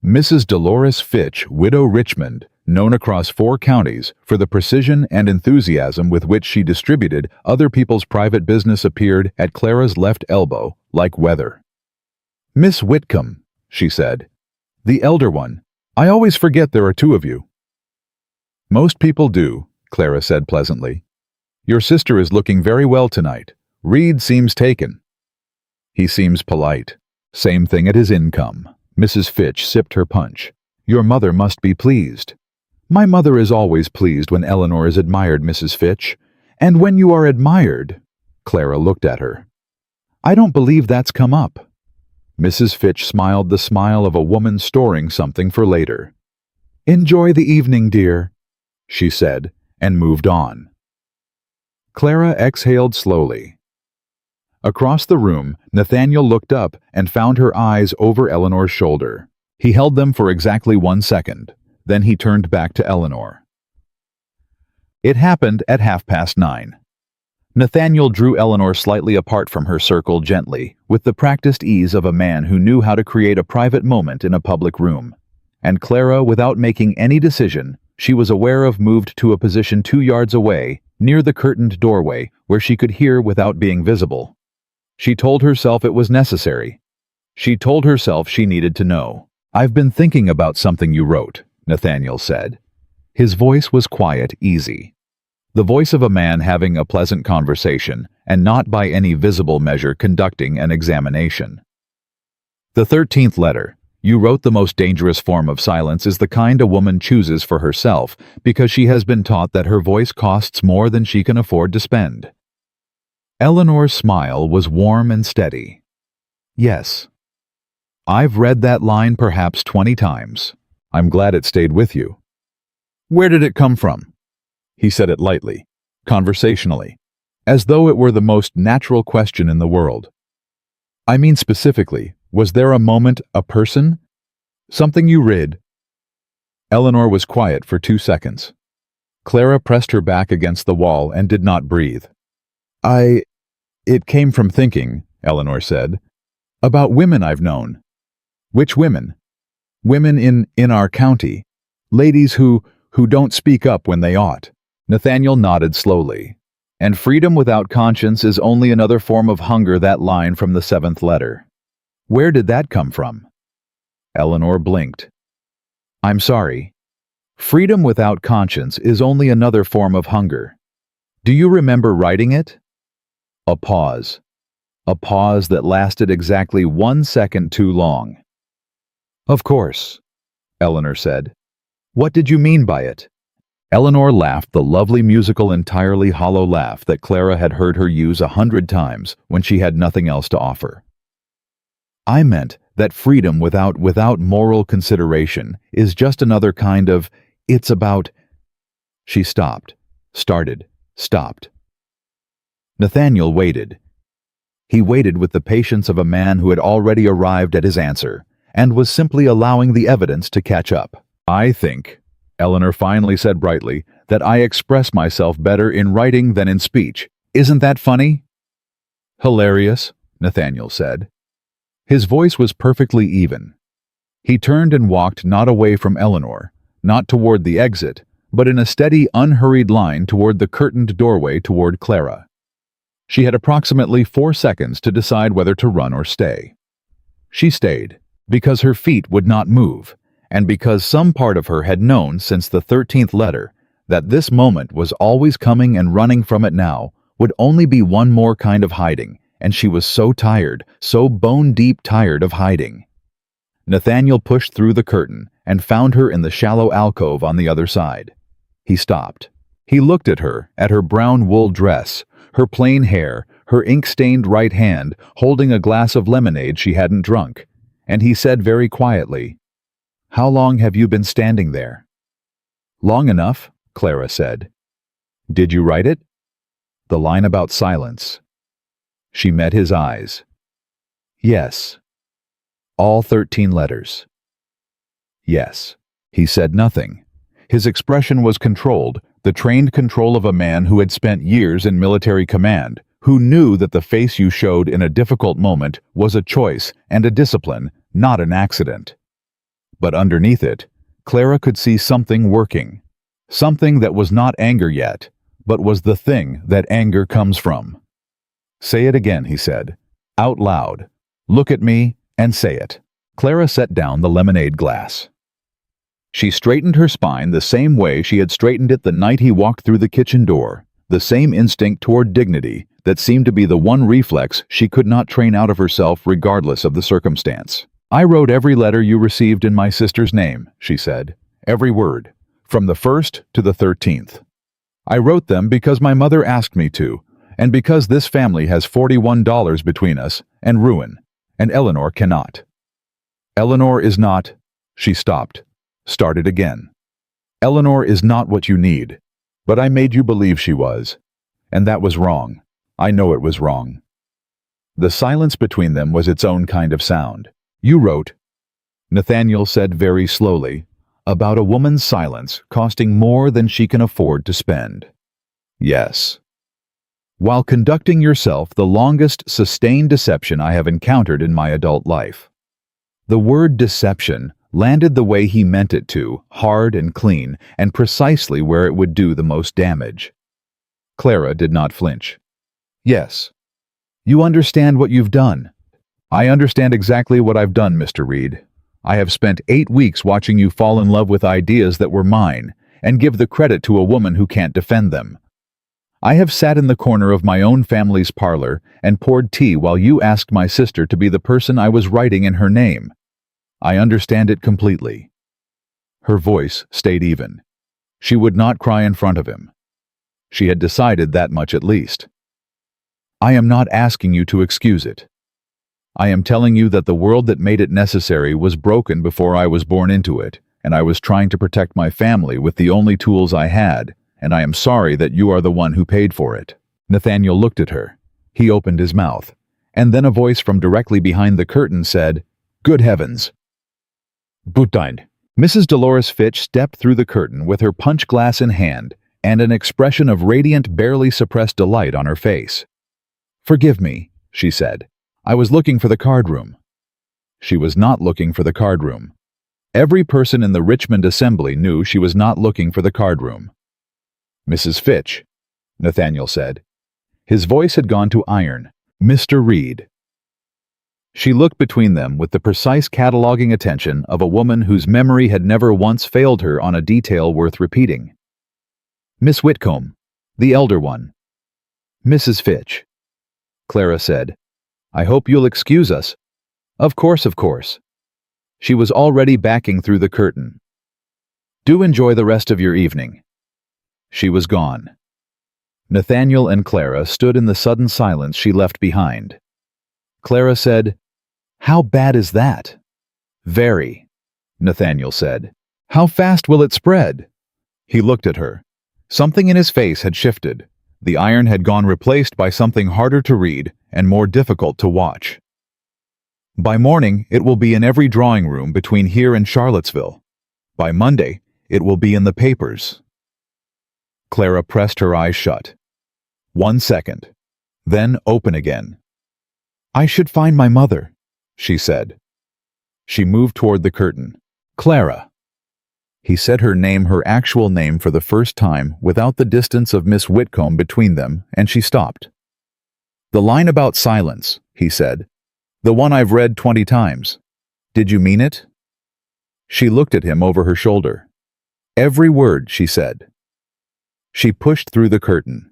Mrs. Dolores Fitch, widow Richmond, known across 4 counties for the precision and enthusiasm with which she distributed other people's private business, appeared at Clara's left elbow like weather. "Miss Whitcomb," she said. "The elder one. I always forget there are 2 of you." "Most people do," Clara said pleasantly. "Your sister is looking very well tonight. Reed seems taken." "He seems polite. Same thing at his income." Mrs. Fitch sipped her punch. "Your mother must be pleased." "My mother is always pleased when Eleanor is admired, Mrs. Fitch. And when you are admired—" Clara looked at her. "I don't believe that's come up." Mrs. Fitch smiled the smile of a woman storing something for later. "Enjoy the evening, dear," she said, and moved on. Clara exhaled slowly. Across the room, Nathaniel looked up and found her eyes over Eleanor's shoulder. He held them for exactly 1 second. Then he turned back to Eleanor. It happened at 9:30. Nathaniel drew Eleanor slightly apart from her circle gently, with the practiced ease of a man who knew how to create a private moment in a public room. And Clara, without making any decision, she was aware of, moved to a position 2 yards away, near the curtained doorway, where she could hear without being visible. She told herself it was necessary. She told herself she needed to know. "I've been thinking about something you wrote," Nathaniel said. His voice was quiet, easy. The voice of a man having a pleasant conversation, and not by any visible measure conducting an examination. "The 13th letter. You wrote the most dangerous form of silence is the kind a woman chooses for herself because she has been taught that her voice costs more than she can afford to spend." Eleanor's smile was warm and steady. "Yes. I've read that line perhaps 20 times. I'm glad it stayed with you." "Where did it come from?" He said it lightly, conversationally, as though it were the most natural question in the world. "I mean specifically, was there a moment, a person? Something you read?" Eleanor was quiet for 2 seconds. Clara pressed her back against the wall and did not breathe. It came from thinking," Eleanor said, "about women I've known." "Which women?" "Women in our county. Ladies who don't speak up when they ought." Nathaniel nodded slowly. "And freedom without conscience is only another form of hunger," that line from the 7th letter. "Where did that come from?" Eleanor blinked. "I'm sorry. Freedom without conscience is only another form of hunger. Do you remember writing it?" A pause. A pause that lasted exactly 1 second too long. "Of course," Eleanor said. "What did you mean by it?" Eleanor laughed the lovely musical entirely hollow laugh that Clara had heard her use 100 times when she had nothing else to offer. "I meant that freedom without moral consideration is just another kind of, it's about—" She stopped, started, stopped. Nathaniel waited. He waited with the patience of a man who had already arrived at his answer, and was simply allowing the evidence to catch up. "I think," Eleanor finally said brightly, "that I express myself better in writing than in speech. Isn't that funny?" "Hilarious," Nathaniel said. His voice was perfectly even. He turned and walked not away from Eleanor, not toward the exit, but in a steady, unhurried line toward the curtained doorway toward Clara. She had approximately 4 seconds to decide whether to run or stay. She stayed, because her feet would not move, and because some part of her had known since the 13th letter that this moment was always coming, and running from it now would only be one more kind of hiding, and she was so tired, so bone-deep tired of hiding. Nathaniel pushed through the curtain and found her in the shallow alcove on the other side. He stopped. He looked at her brown wool dress, her plain hair, her ink-stained right hand holding a glass of lemonade she hadn't drunk, and he said very quietly, "How long have you been standing there?" "Long enough," Clara said. "Did you write it?" "The line about silence." She met his eyes. "Yes." "All 13 letters?" "Yes." He said nothing. His expression was controlled, the trained control of a man who had spent years in military command, who knew that the face you showed in a difficult moment was a choice and a discipline, not an accident. But underneath it, Clara could see something working. Something that was not anger yet, but was the thing that anger comes from. "Say it again," he said, out loud. "Look at me and say it." Clara set down the lemonade glass. She straightened her spine the same way she had straightened it the night he walked through the kitchen door, the same instinct toward dignity that seemed to be the one reflex she could not train out of herself regardless of the circumstance. "I wrote every letter you received in my sister's name," she said. "Every word, from the 1st to the 13th. I wrote them because my mother asked me to, and because this family has $41 between us and ruin, and Eleanor cannot. Eleanor is not—" She stopped, started again. "Eleanor is not what you need, but I made you believe she was, and that was wrong. I know it was wrong." The silence between them was its own kind of sound. "You wrote," Nathaniel said very slowly, "about a woman's silence costing more than she can afford to spend." "Yes." while conducting yourself the longest sustained deception I have encountered in my adult life." The word deception landed the way he meant it to, hard and clean, and precisely where it would do the most damage. Clara did not flinch. "Yes. You understand what you've done." "I understand exactly what I've done, Mr. Reed. I have spent 8 weeks watching you fall in love with ideas that were mine, and give the credit to a woman who can't defend them. I have sat in the corner of my own family's parlor and poured tea while you asked my sister to be the person I was writing in her name. I understand it completely." Her voice stayed even. She would not cry in front of him. She had decided that much at least. "I am not asking you to excuse it. I am telling you that the world that made it necessary was broken before I was born into it, and I was trying to protect my family with the only tools I had, and I am sorry that you are the one who paid for it." Nathaniel looked at her. He opened his mouth, and then a voice from directly behind the curtain said, "Good heavens!" "Butein." Mrs. Dolores Fitch stepped through the curtain with her punch glass in hand and an expression of radiant, barely suppressed delight on her face. "Forgive me," she said. "I was looking for the card room." She was not looking for the card room. Every person in the Richmond Assembly knew she was not looking for the card room. "Mrs. Fitch," Nathaniel said. His voice had gone to iron. "Mr. Reed." She looked between them with the precise cataloging attention of a woman whose memory had never once failed her on a detail worth repeating. "Miss Whitcomb, the elder one." "Mrs. Fitch." Clara said, "I hope you'll excuse us." Of course, of course." She was already backing through the curtain. "Do enjoy the rest of your evening." She was gone. Nathaniel and Clara stood in the sudden silence she left behind. Clara said, "How bad is that?" "Very," Nathaniel said. "How fast will it spread?" He looked at her. Something in his face had shifted. The iron had gone replaced by something harder to read and more difficult to watch. "By morning, it will be in every drawing room between here and Charlottesville. By Monday, it will be in the papers." Clara pressed her eyes shut. 1 second, then open again. "I should find my mother," she said. She moved toward the curtain. "Clara." He said her name, her actual name, for the first time, without the distance of Miss Whitcomb between them, and she stopped. "The line about silence," he said. "The one I've read 20 times. Did you mean it?" She looked at him over her shoulder. "Every word," she said. She pushed through the curtain.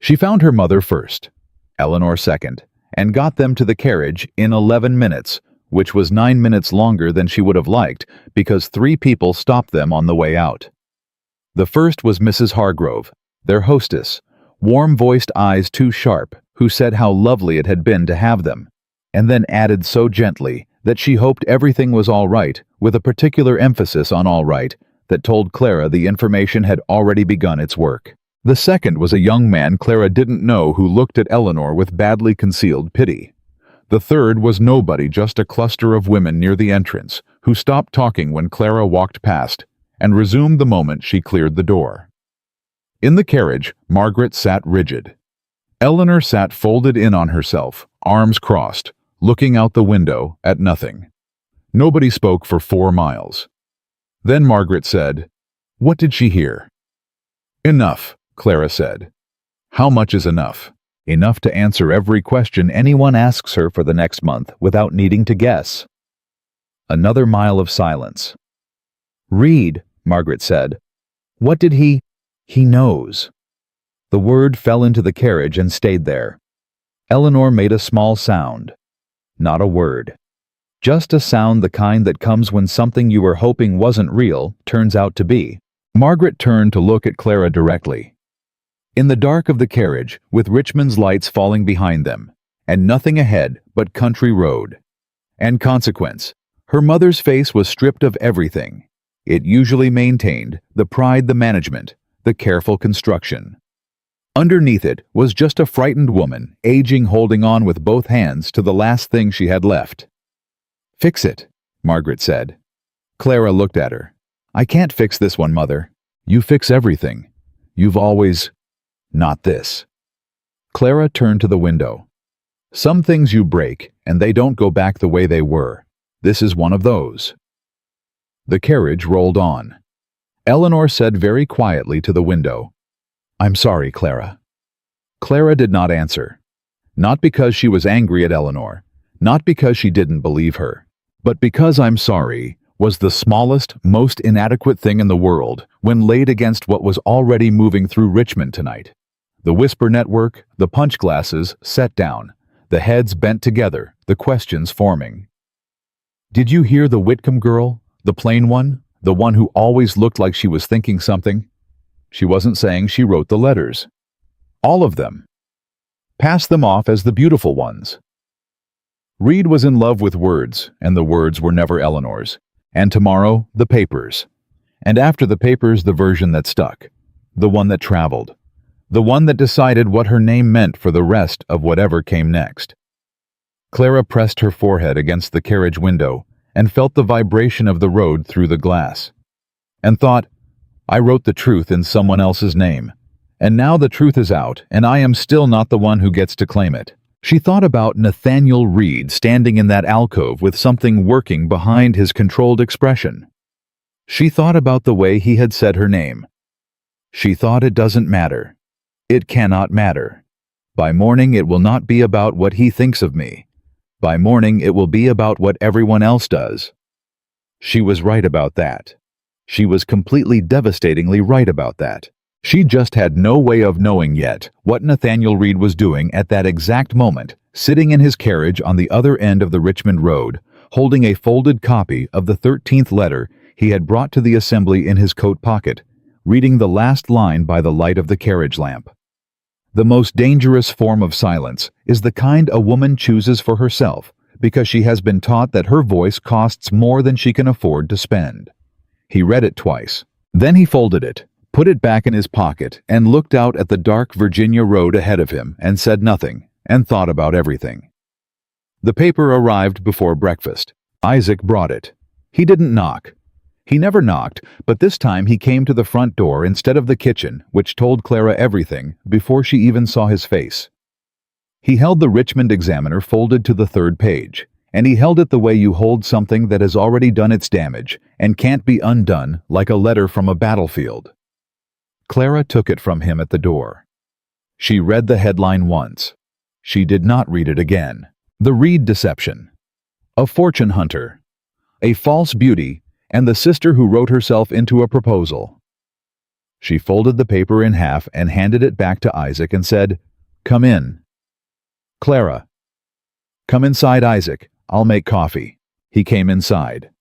She found her mother first, Eleanor second, and got them to the carriage in 11 minutes, which was 9 minutes longer than she would have liked because 3 people stopped them on the way out. The first was Mrs. Hargrove, their hostess, warm-voiced eyes too sharp, who said how lovely it had been to have them, and then added so gently that she hoped everything was all right, with a particular emphasis on all right, that told Clara the information had already begun its work. The second was a young man Clara didn't know who looked at Eleanor with badly concealed pity. The third was nobody, just a cluster of women near the entrance, who stopped talking when Clara walked past, and resumed the moment she cleared the door. In the carriage, Margaret sat rigid. Eleanor sat folded in on herself, arms crossed, looking out the window at nothing. Nobody spoke for 4 miles. Then Margaret said, "What did she hear?" "Enough," Clara said. "How much is enough?" "Enough to answer every question anyone asks her for the next month without needing to guess." Another mile of silence. "Read," Margaret said. "What did he knows." The word fell into the carriage and stayed there. Eleanor made a small sound. Not a word. Just a sound, the kind that comes when something you were hoping wasn't real turns out to be. Margaret turned to look at Clara directly. In the dark of the carriage, with Richmond's lights falling behind them, and nothing ahead but country road. And consequence, her mother's face was stripped of everything. It usually maintained the pride, the management, the careful construction. Underneath it was just a frightened woman, aging, holding on with both hands to the last thing she had left. "Fix it," Margaret said. Clara looked at her. "I can't fix this one, Mother. You fix everything. You've always..." Not this. Clara turned to the window. Some things you break, and they don't go back the way they were. This is one of those. The carriage rolled on. Eleanor said very quietly to the window, "I'm sorry, Clara." Clara did not answer. Not because she was angry at Eleanor, not because she didn't believe her, but because "I'm sorry" was the smallest, most inadequate thing in the world when laid against what was already moving through Richmond tonight. The whisper network, the punch glasses set down, the heads bent together, the questions forming. Did you hear the Whitcomb girl, the plain one, the one who always looked like she was thinking something? She wasn't saying she wrote the letters. All of them. Pass them off as the beautiful ones. Reed was in love with words, and the words were never Eleanor's. And tomorrow, the papers. And after the papers, the version that stuck. The one that traveled. The one that decided what her name meant for the rest of whatever came next. Clara pressed her forehead against the carriage window and felt the vibration of the road through the glass. And thought, I wrote the truth in someone else's name. And now the truth is out, and I am still not the one who gets to claim it. She thought about Nathaniel Reed standing in that alcove with something working behind his controlled expression. She thought about the way he had said her name. She thought it doesn't matter. It cannot matter. By morning it will not be about what he thinks of me. By morning it will be about what everyone else does. She was right about that. She was completely devastatingly right about that. She just had no way of knowing yet what Nathaniel Reed was doing at that exact moment, sitting in his carriage on the other end of the Richmond Road, holding a folded copy of the 13th letter he had brought to the assembly in his coat pocket, reading the last line by the light of the carriage lamp. The most dangerous form of silence is the kind a woman chooses for herself because she has been taught that her voice costs more than she can afford to spend. He read it twice. Then he folded it, put it back in his pocket, and looked out at the dark Virginia road ahead of him and said nothing, and thought about everything. The paper arrived before breakfast. Isaac brought it. He didn't knock. He never knocked, but this time he came to the front door instead of the kitchen, which told Clara everything before she even saw his face. He held the Richmond Examiner folded to the 3rd page, and he held it the way you hold something that has already done its damage and can't be undone, like a letter from a battlefield. Clara took it from him at the door. She read the headline once. She did not read it again. The Reed deception. A fortune hunter. A false beauty, and the sister who wrote herself into a proposal. She folded the paper in half and handed it back to Isaac and said, "Come in." Clara. "Come inside, Isaac. I'll make coffee." He came inside.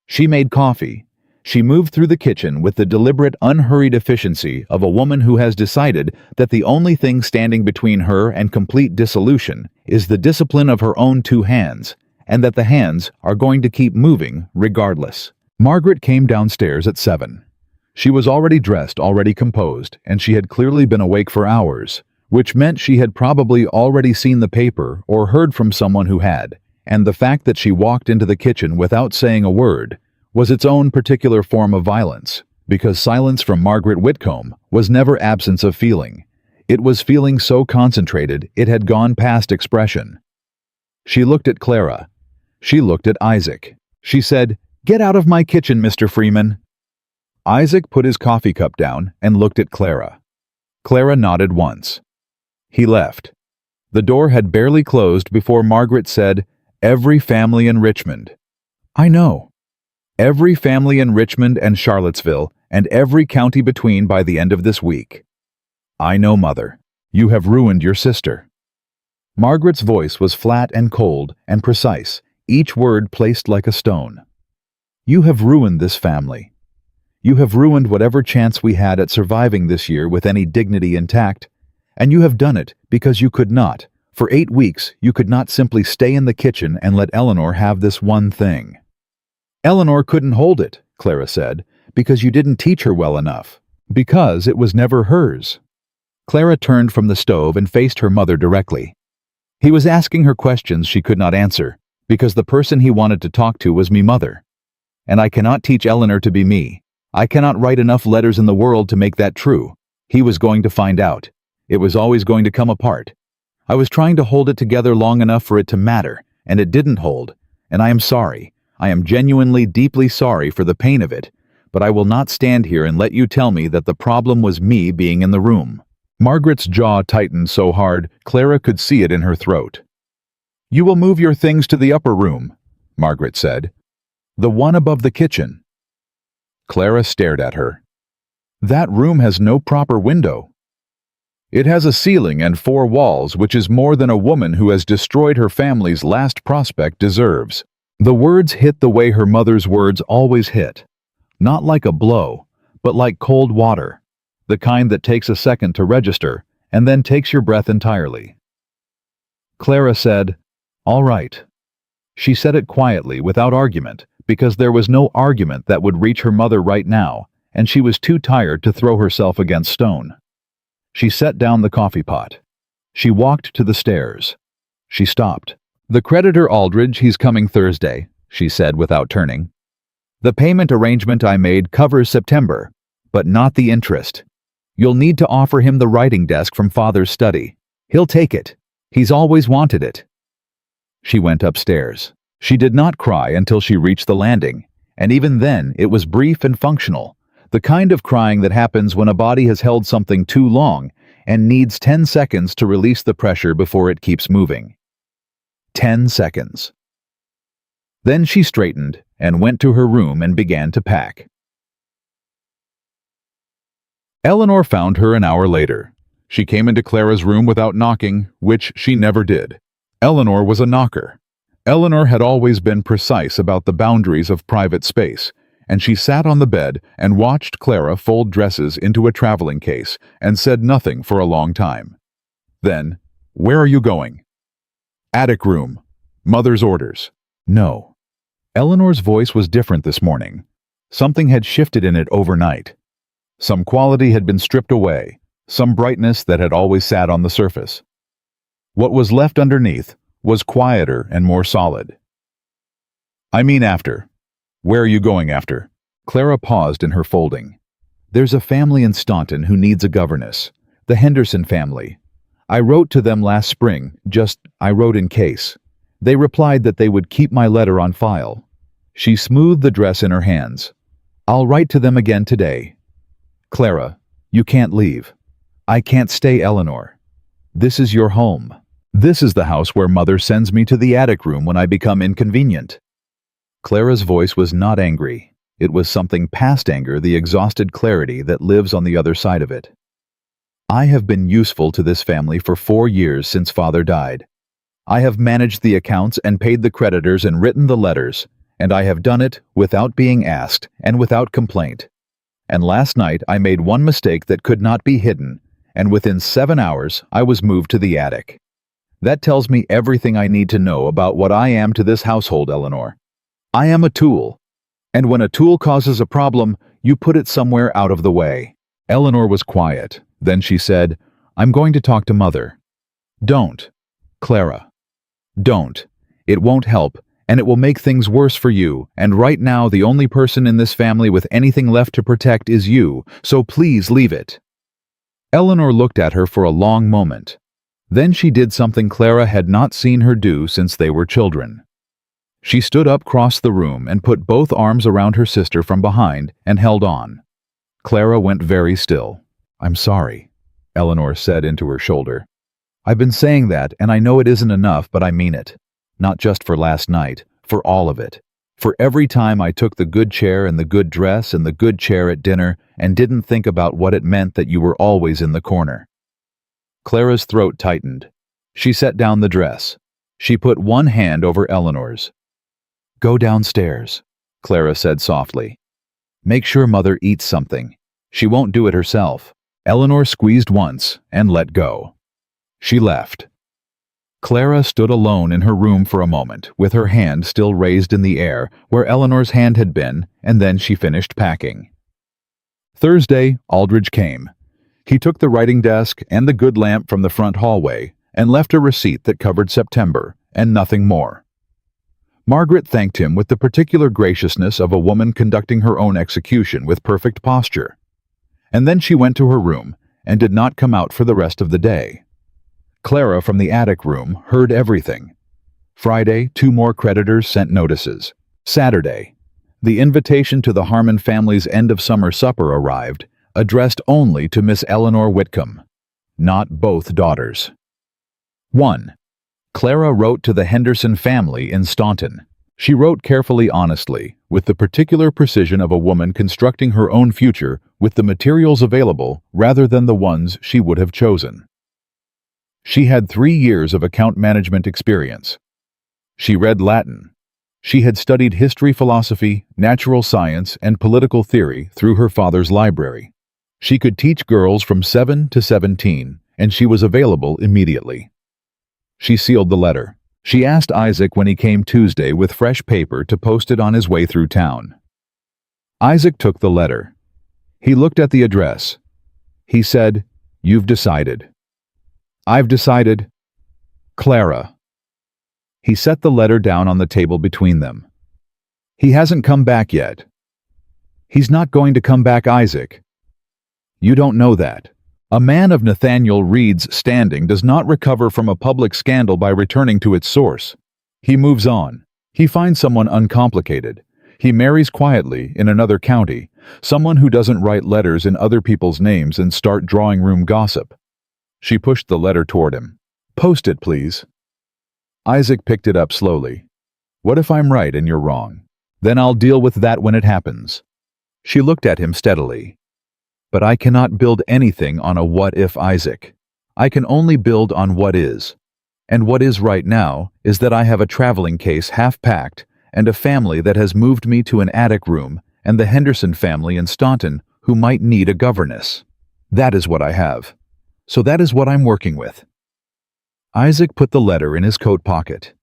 She made coffee. She moved through the kitchen with the deliberate, unhurried efficiency of a woman who has decided that the only thing standing between her and complete dissolution is the discipline of her own 2 hands, and that the hands are going to keep moving regardless. Margaret came downstairs at 7. She was already dressed, already composed, and she had clearly been awake for hours, which meant she had probably already seen the paper or heard from someone who had, and the fact that she walked into the kitchen without saying a word was its own particular form of violence, because silence from Margaret Whitcomb was never absence of feeling. It was feeling so concentrated it had gone past expression. She looked at Clara. She looked at Isaac. She said, "Get out of my kitchen, Mr. Freeman." Isaac put his coffee cup down and looked at Clara. Clara nodded once. He left. The door had barely closed before Margaret said, "Every family in Richmond." "I know. Every family in Richmond and Charlottesville and every county between by the end of this week." "I know, Mother. You have ruined your sister." Margaret's voice was flat and cold and precise, each word placed like a stone. "You have ruined this family. You have ruined whatever chance we had at surviving this year with any dignity intact, and you have done it because you could not. For 8 weeks, you could not simply stay in the kitchen and let Eleanor have this one thing." "Eleanor couldn't hold it," Clara said, "because you didn't teach her well enough. Because it was never hers." Clara turned from the stove and faced her mother directly. He was asking her questions she could not answer, because the person he wanted to talk to was me, Mother. And I cannot teach Eleanor to be me. I cannot write enough letters in the world to make that true. He was going to find out. It was always going to come apart. I was trying to hold it together long enough for it to matter, and it didn't hold, and I am sorry. I am genuinely deeply sorry for the pain of it, but I will not stand here and let you tell me that the problem was me being in the room." Margaret's jaw tightened so hard, Clara could see it in her throat. "You will move your things to the upper room," Margaret said. "The one above the kitchen." Clara stared at her. "That room has no proper window." "It has a ceiling and 4 walls, which is more than a woman who has destroyed her family's last prospect deserves." The words hit the way her mother's words always hit. Not like a blow, but like cold water, the kind that takes a second to register and then takes your breath entirely. Clara said, "All right." She said it quietly, without argument, because there was no argument that would reach her mother right now, and she was too tired to throw herself against stone. She set down the coffee pot. She walked to the stairs. She stopped. "The creditor Aldridge, he's coming Thursday," she said without turning. "The payment arrangement I made covers September, but not the interest. You'll need to offer him the writing desk from Father's study. He'll take it. He's always wanted it." She went upstairs. She did not cry until she reached the landing, and even then it was brief and functional, the kind of crying that happens when a body has held something too long and needs 10 seconds to release the pressure before it keeps moving. 10 seconds. Then she straightened and went to her room and began to pack. Eleanor found her an hour later. She came into Clara's room without knocking, which she never did. Eleanor was a knocker. Eleanor had always been precise about the boundaries of private space, and she sat on the bed and watched Clara fold dresses into a traveling case and said nothing for a long time. Then, "Where are you going?" "Attic room. Mother's orders." "No." Eleanor's voice was different this morning. Something had shifted in it overnight. Some quality had been stripped away, some brightness that had always sat on the surface. What was left underneath was quieter and more solid. "I mean after. Where are you going after?" Clara paused in her folding. "There's a family in Staunton who needs a governess. The Henderson family. I wrote to them last spring, I wrote in case. They replied that they would keep my letter on file." She smoothed the dress in her hands. "I'll write to them again today." "Clara, you can't leave." "I can't stay, Eleanor. This is your home. This is the house where Mother sends me to the attic room when I become inconvenient." Clara's voice was not angry. It was something past anger, the exhausted clarity that lives on the other side of it. "I have been useful to this family for 4 years since Father died. I have managed the accounts and paid the creditors and written the letters, and I have done it without being asked and without complaint. And last night I made one mistake that could not be hidden, and within 7 hours I was moved to the attic. That tells me everything I need to know about what I am to this household, Eleanor. I am a tool, and when a tool causes a problem, you put it somewhere out of the way." Eleanor was quiet. Then she said, "I'm going to talk to Mother." "Don't, Clara. Don't. It won't help, and it will make things worse for you, and right now the only person in this family with anything left to protect is you, so please leave it." Eleanor looked at her for a long moment. Then she did something Clara had not seen her do since they were children. She stood up across the room and put both arms around her sister from behind and held on. Clara went very still. "I'm sorry," Eleanor said into her shoulder. "I've been saying that, and I know it isn't enough, but I mean it. Not just for last night, for all of it. For every time I took the good chair and the good dress and the good chair at dinner and didn't think about what it meant that you were always in the corner." Clara's throat tightened. She set down the dress. She put one hand over Eleanor's. "Go downstairs," Clara said softly. "Make sure Mother eats something. She won't do it herself." Eleanor squeezed once and let go. She left. Clara stood alone in her room for a moment, with her hand still raised in the air where Eleanor's hand had been, and then she finished packing. Thursday, Aldridge came. He took the writing desk and the good lamp from the front hallway and left a receipt that covered September and nothing more. Margaret thanked him with the particular graciousness of a woman conducting her own execution with perfect posture. And then she went to her room and did not come out for the rest of the day. Clara from the attic room heard everything. Friday, 2 more creditors sent notices. Saturday, the invitation to the Harmon family's end-of-summer supper arrived, addressed only to Miss Eleanor Whitcomb, not both daughters. 1. Clara wrote to the Henderson family in Staunton. She wrote carefully, honestly, with the particular precision of a woman constructing her own future with the materials available rather than the ones she would have chosen. She had 3 years of account management experience. She read Latin. She had studied history, philosophy, natural science, and political theory through her father's library. She could teach girls from 7 to 17, and she was available immediately. She sealed the letter. She asked Isaac when he came Tuesday with fresh paper to post it on his way through town. Isaac took the letter. He looked at the address. He said, "You've decided." "I've decided." Clara. He set the letter down on the table between them. "He hasn't come back yet." "He's not going to come back, Isaac." "You don't know that. A man of Nathaniel Reed's standing does not recover from a public scandal by returning to its source. He moves on. He finds someone uncomplicated. He marries quietly in another county, someone who doesn't write letters in other people's names and start drawing room gossip." She pushed the letter toward him. "Post it, please." Isaac picked it up slowly. "What if I'm right and you're wrong? Then I'll deal with that when it happens." She looked at him steadily. "But I cannot build anything on a what if, Isaac. I can only build on what is. And what is right now is that I have a traveling case half-packed and a family that has moved me to an attic room and the Henderson family in Staunton who might need a governess. That is what I have. So that is what I'm working with." Isaac put the letter in his coat pocket.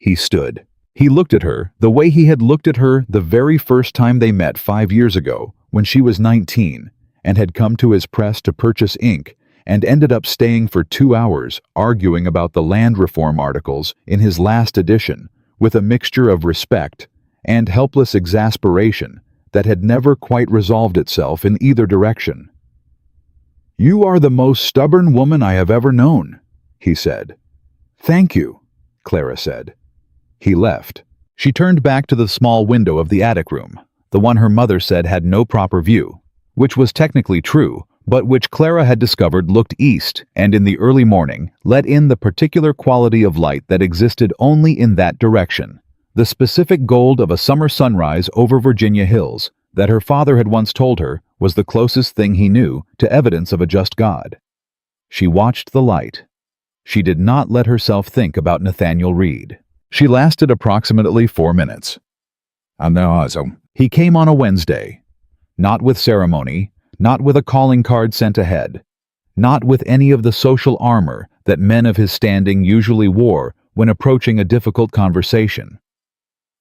He stood. He looked at her the way he had looked at her the very first time they met 5 years ago when she was 19 and had come to his press to purchase ink and ended up staying for 2 hours arguing about the land reform articles in his last edition with a mixture of respect and helpless exasperation that had never quite resolved itself in either direction. "You are the most stubborn woman I have ever known," he said. "Thank you," Clara said. He left. She turned back to the small window of the attic room, the one her mother said had no proper view, which was technically true, but which Clara had discovered looked east and in the early morning let in the particular quality of light that existed only in that direction, the specific gold of a summer sunrise over Virginia hills that her father had once told her was the closest thing he knew to evidence of a just God. She watched the light. She did not let herself think about Nathaniel Reed. She lasted approximately 4 minutes. He came on a Wednesday. Not with ceremony, not with a calling card sent ahead, not with any of the social armor that men of his standing usually wore when approaching a difficult conversation.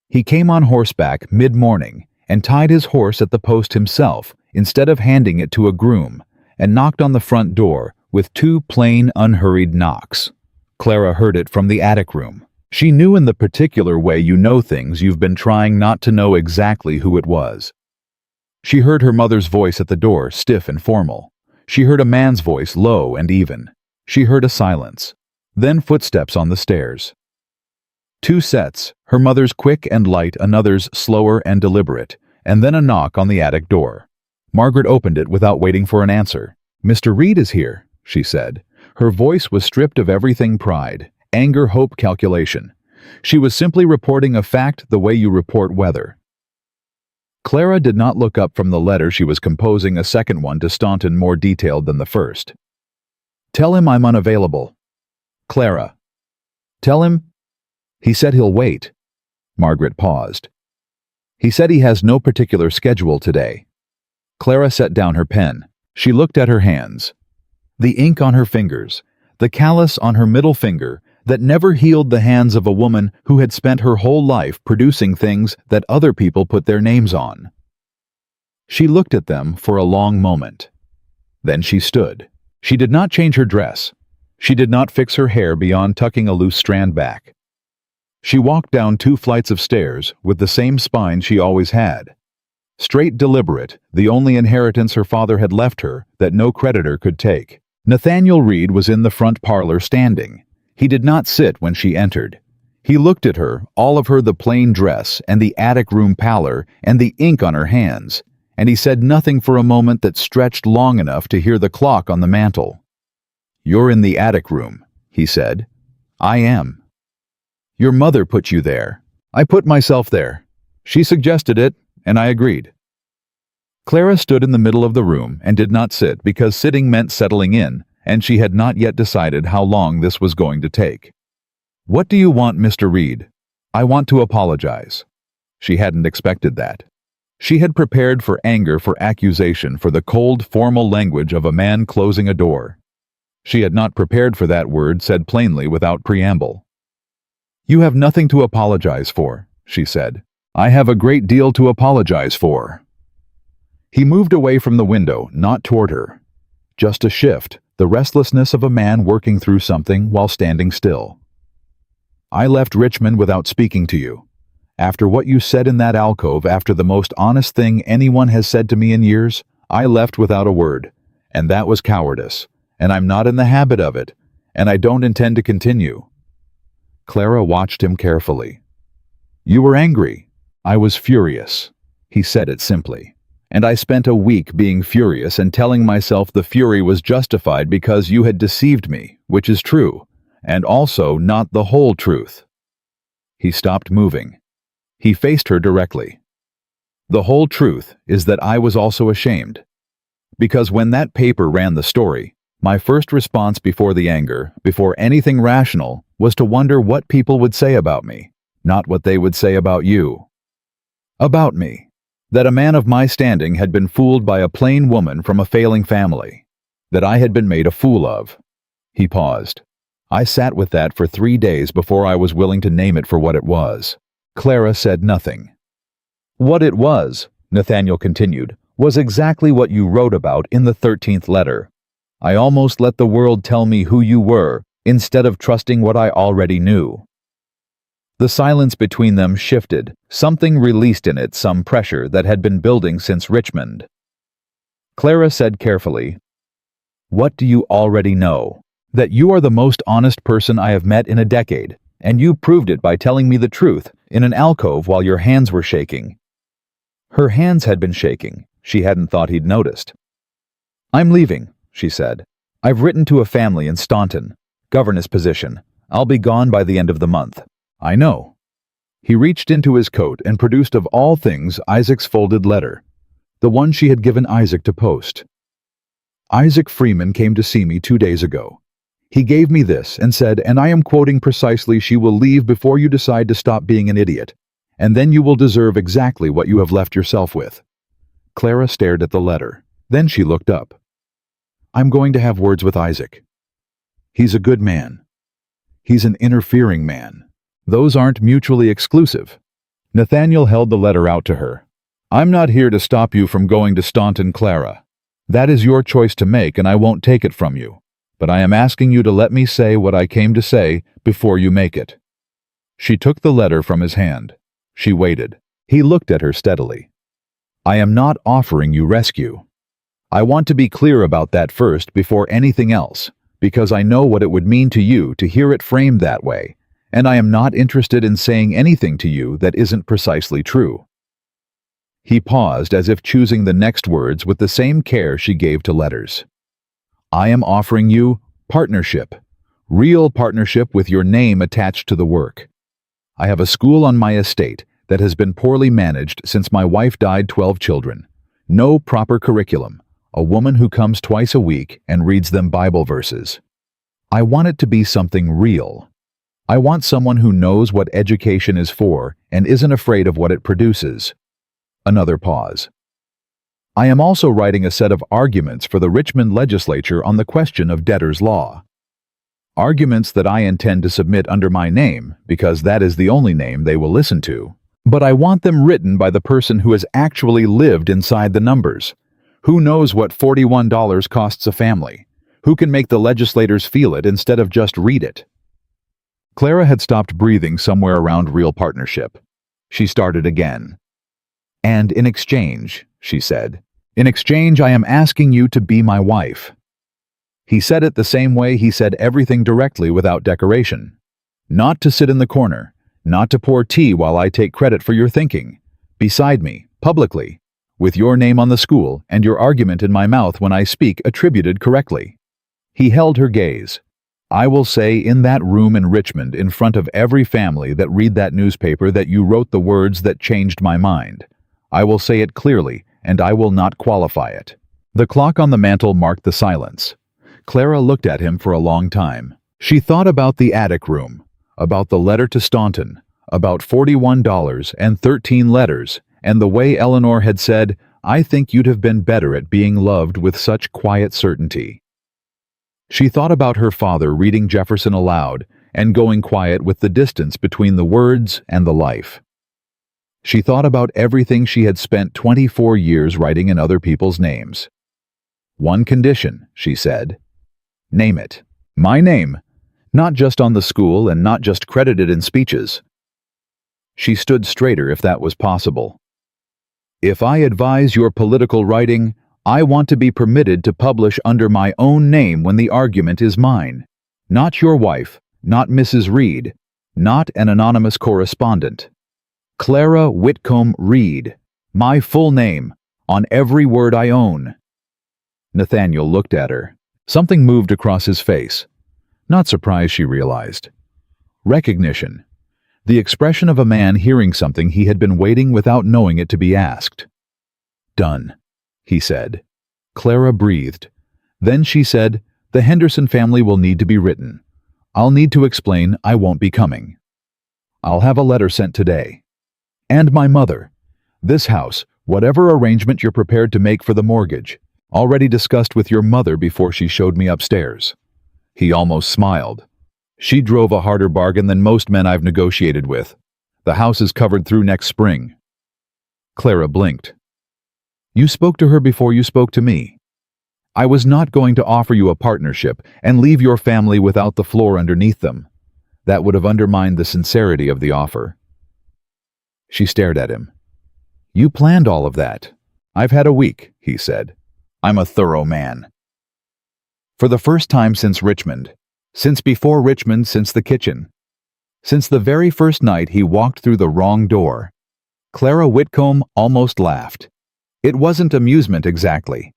He came on horseback mid-morning and tied his horse at the post himself instead of handing it to a groom, and knocked on the front door with 2 plain, unhurried knocks. Clara heard it from the attic room. She knew in the particular way you know things you've been trying not to know exactly who it was. She heard her mother's voice at the door, stiff and formal. She heard a man's voice, low and even. She heard a silence. Then footsteps on the stairs. 2 sets, her mother's quick and light, another's slower and deliberate, and then a knock on the attic door. Margaret opened it without waiting for an answer. "Mr. Reed is here," she said. Her voice was stripped of everything pride, anger, hope, calculation. She was simply reporting a fact the way you report weather. Clara did not look up from the letter she was composing, a second one to Staunton more detailed than the first. "Tell him I'm unavailable." "Clara." "Tell him—" "He said he'll wait." Margaret paused. "He said he has no particular schedule today." Clara set down her pen. She looked at her hands. The ink on her fingers, the callus on her middle finger that never healed the hands of a woman who had spent her whole life producing things that other people put their names on. She looked at them for a long moment. Then she stood. She did not change her dress. She did not fix her hair beyond tucking a loose strand back. She walked down 2 flights of stairs with the same spine she always had. Straight deliberate, the only inheritance her father had left her that no creditor could take. Nathaniel Reed was in the front parlor standing. He did not sit when she entered. He looked at her, all of her the plain dress and the attic room pallor and the ink on her hands, and he said nothing for a moment that stretched long enough to hear the clock on the mantel. "You're in the attic room," he said. "I am." "Your mother put you there." "I put myself there. She suggested it, and I agreed." Clara stood in the middle of the room and did not sit because sitting meant settling in, and she had not yet decided how long this was going to take. "What do you want, Mr. Reed?" "I want to apologize." She hadn't expected that. She had prepared for anger, for accusation, for the cold, formal language of a man closing a door. She had not prepared for that word said plainly without preamble. "You have nothing to apologize for," she said. "I have a great deal to apologize for." He moved away from the window, not toward her. Just a shift, the restlessness of a man working through something while standing still. "I left Richmond without speaking to you. After what you said in that alcove, after the most honest thing anyone has said to me in years, I left without a word, and that was cowardice, and I'm not in the habit of it, and I don't intend to continue." Clara watched him carefully. "You were angry." "I was furious." He said it simply. "And I spent a week being furious and telling myself the fury was justified because you had deceived me, which is true, and also not the whole truth." He stopped moving. He faced her directly. "The whole truth is that I was also ashamed. Because when that paper ran the story, my first response before the anger, before anything rational, was to wonder what people would say about me, not what they would say about you. About me. That a man of my standing had been fooled by a plain woman from a failing family. That I had been made a fool of." He paused. "I sat with that for 3 days before I was willing to name it for what it was." Clara said nothing. "What it was," Nathaniel continued, "was exactly what you wrote about in the 13th letter. I almost let the world tell me who you were, instead of trusting what I already knew." The silence between them shifted, something released in it some pressure that had been building since Richmond. Clara said carefully, "What do you already know? That you are the most honest person I have met in a decade, and you proved it by telling me the truth in an alcove while your hands were shaking." Her hands had been shaking. She hadn't thought he'd noticed. "I'm leaving," she said. "I've written to a family in Staunton. Governess position. I'll be gone by the end of the month." "I know." He reached into his coat and produced of all things Isaac's folded letter, the one she had given Isaac to post. "Isaac Freeman came to see me 2 days ago. He gave me this and said, and I am quoting precisely, she will leave before you decide to stop being an idiot, and then you will deserve exactly what you have left yourself with." Clara stared at the letter. Then she looked up. "I'm going to have words with Isaac. He's a good man. He's an interfering man. Those aren't mutually exclusive." Nathaniel held the letter out to her. "I'm not here to stop you from going to Staunton, Clara. That is your choice to make, and I won't take it from you. But I am asking you to let me say what I came to say before you make it." She took the letter from his hand. She waited. He looked at her steadily. "I am not offering you rescue. I want to be clear about that first before anything else, because I know what it would mean to you to hear it framed that way, and I am not interested in saying anything to you that isn't precisely true." He paused as if choosing the next words with the same care she gave to letters. "I am offering you partnership, real partnership with your name attached to the work. I have a school on my estate that has been poorly managed since my wife died, 12 children. No proper curriculum, a woman who comes twice a week and reads them Bible verses. I want it to be something real. I want someone who knows what education is for and isn't afraid of what it produces." Another pause. "I am also writing a set of arguments for the Richmond legislature on the question of debtor's law. Arguments that I intend to submit under my name, because that is the only name they will listen to. But I want them written by the person who has actually lived inside the numbers. Who knows what $41 costs a family? Who can make the legislators feel it instead of just read it?" Clara had stopped breathing somewhere around real partnership. She started again. "And in exchange," she said, "in exchange I am asking you to be my wife." He said it the same way he said everything directly without decoration. "Not to sit in the corner, not to pour tea while I take credit for your thinking. Beside me, publicly, with your name on the school and your argument in my mouth when I speak attributed correctly." He held her gaze. "I will say in that room in Richmond in front of every family that read that newspaper that you wrote the words that changed my mind. I will say it clearly, and I will not qualify it." The clock on the mantel marked the silence. Clara looked at him for a long time. She thought about the attic room, about the letter to Staunton, about $41 and 13 letters, and the way Eleanor had said, "I think you'd have been better at being loved with such quiet certainty." She thought about her father reading Jefferson aloud and going quiet with the distance between the words and the life. She thought about everything she had spent 24 years writing in other people's names. "One condition," she said. "Name it. My name. Not just on the school and not just credited in speeches." She stood straighter if that was possible. "If I advise your political writing, I want to be permitted to publish under my own name when the argument is mine. Not your wife, not Mrs. Reed, not an anonymous correspondent. Clara Whitcomb Reed, my full name, on every word I own." Nathaniel looked at her. Something moved across his face. Not surprise, she realized. Recognition. The expression of a man hearing something he had been waiting without knowing it to be asked. "Done," he said. Clara breathed. Then she said, "The Henderson family will need to be written. I'll need to explain I won't be coming. I'll have a letter sent today. And my mother. This house, whatever arrangement you're prepared to make for the mortgage, already discussed with your mother before she showed me upstairs." He almost smiled. "She drove a harder bargain than most men I've negotiated with. The house is covered through next spring." Clara blinked. "You spoke to her before you spoke to me. I was not going to offer you a partnership and leave your family without the floor underneath them. That would have undermined the sincerity of the offer." She stared at him. "You planned all of that." "I've had a week," he said. "I'm a thorough man." For the first time since Richmond, since before Richmond, since the kitchen, since the very first night he walked through the wrong door, Clara Whitcomb almost laughed. It wasn't amusement exactly.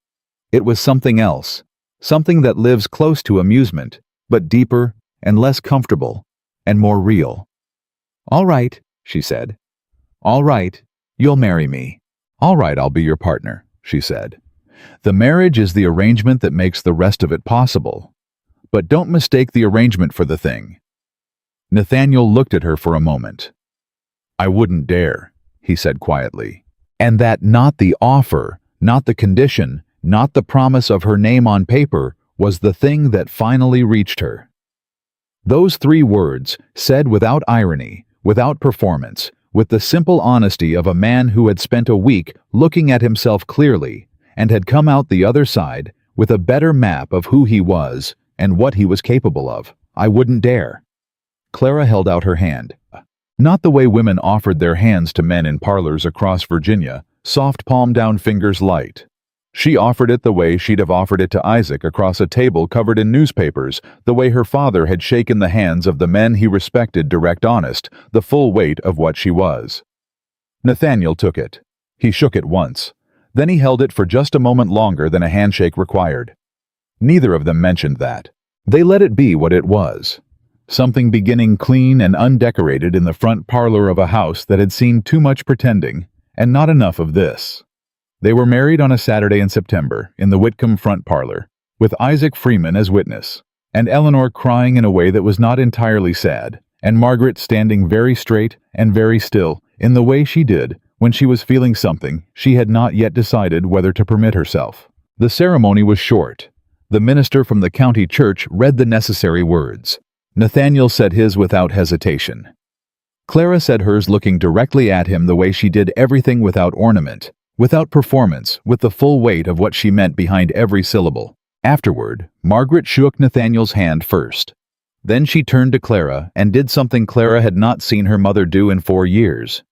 It was something else, something that lives close to amusement, but deeper and less comfortable and more real. "All right," she said. "All right, you'll marry me." "All right, I'll be your partner," she said. "The marriage is the arrangement that makes the rest of it possible. But don't mistake the arrangement for the thing." Nathaniel looked at her for a moment. "I wouldn't dare," he said quietly. And that not the offer, not the condition, not the promise of her name on paper was the thing that finally reached her. Those 3 words, said without irony, without performance, with the simple honesty of a man who had spent a week looking at himself clearly and had come out the other side with a better map of who he was and what he was capable of. "I wouldn't dare." Clara held out her hand. Not the way women offered their hands to men in parlors across Virginia, soft palm-down fingers light. She offered it the way she'd have offered it to Isaac across a table covered in newspapers, the way her father had shaken the hands of the men he respected direct honest, the full weight of what she was. Nathaniel took it. He shook it once. Then he held it for just a moment longer than a handshake required. Neither of them mentioned that. They let it be what it was. Something beginning clean and undecorated in the front parlor of a house that had seen too much pretending, and not enough of this. They were married on a Saturday in September, in the Whitcomb front parlor, with Isaac Freeman as witness, and Eleanor crying in a way that was not entirely sad, and Margaret standing very straight and very still, in the way she did when she was feeling something she had not yet decided whether to permit herself. The ceremony was short. The minister from the county church read the necessary words. Nathaniel said his without hesitation. Clara said hers looking directly at him the way she did everything without ornament, without performance, with the full weight of what she meant behind every syllable. Afterward, Margaret shook Nathaniel's hand first. Then she turned to Clara and did something Clara had not seen her mother do in 4 years.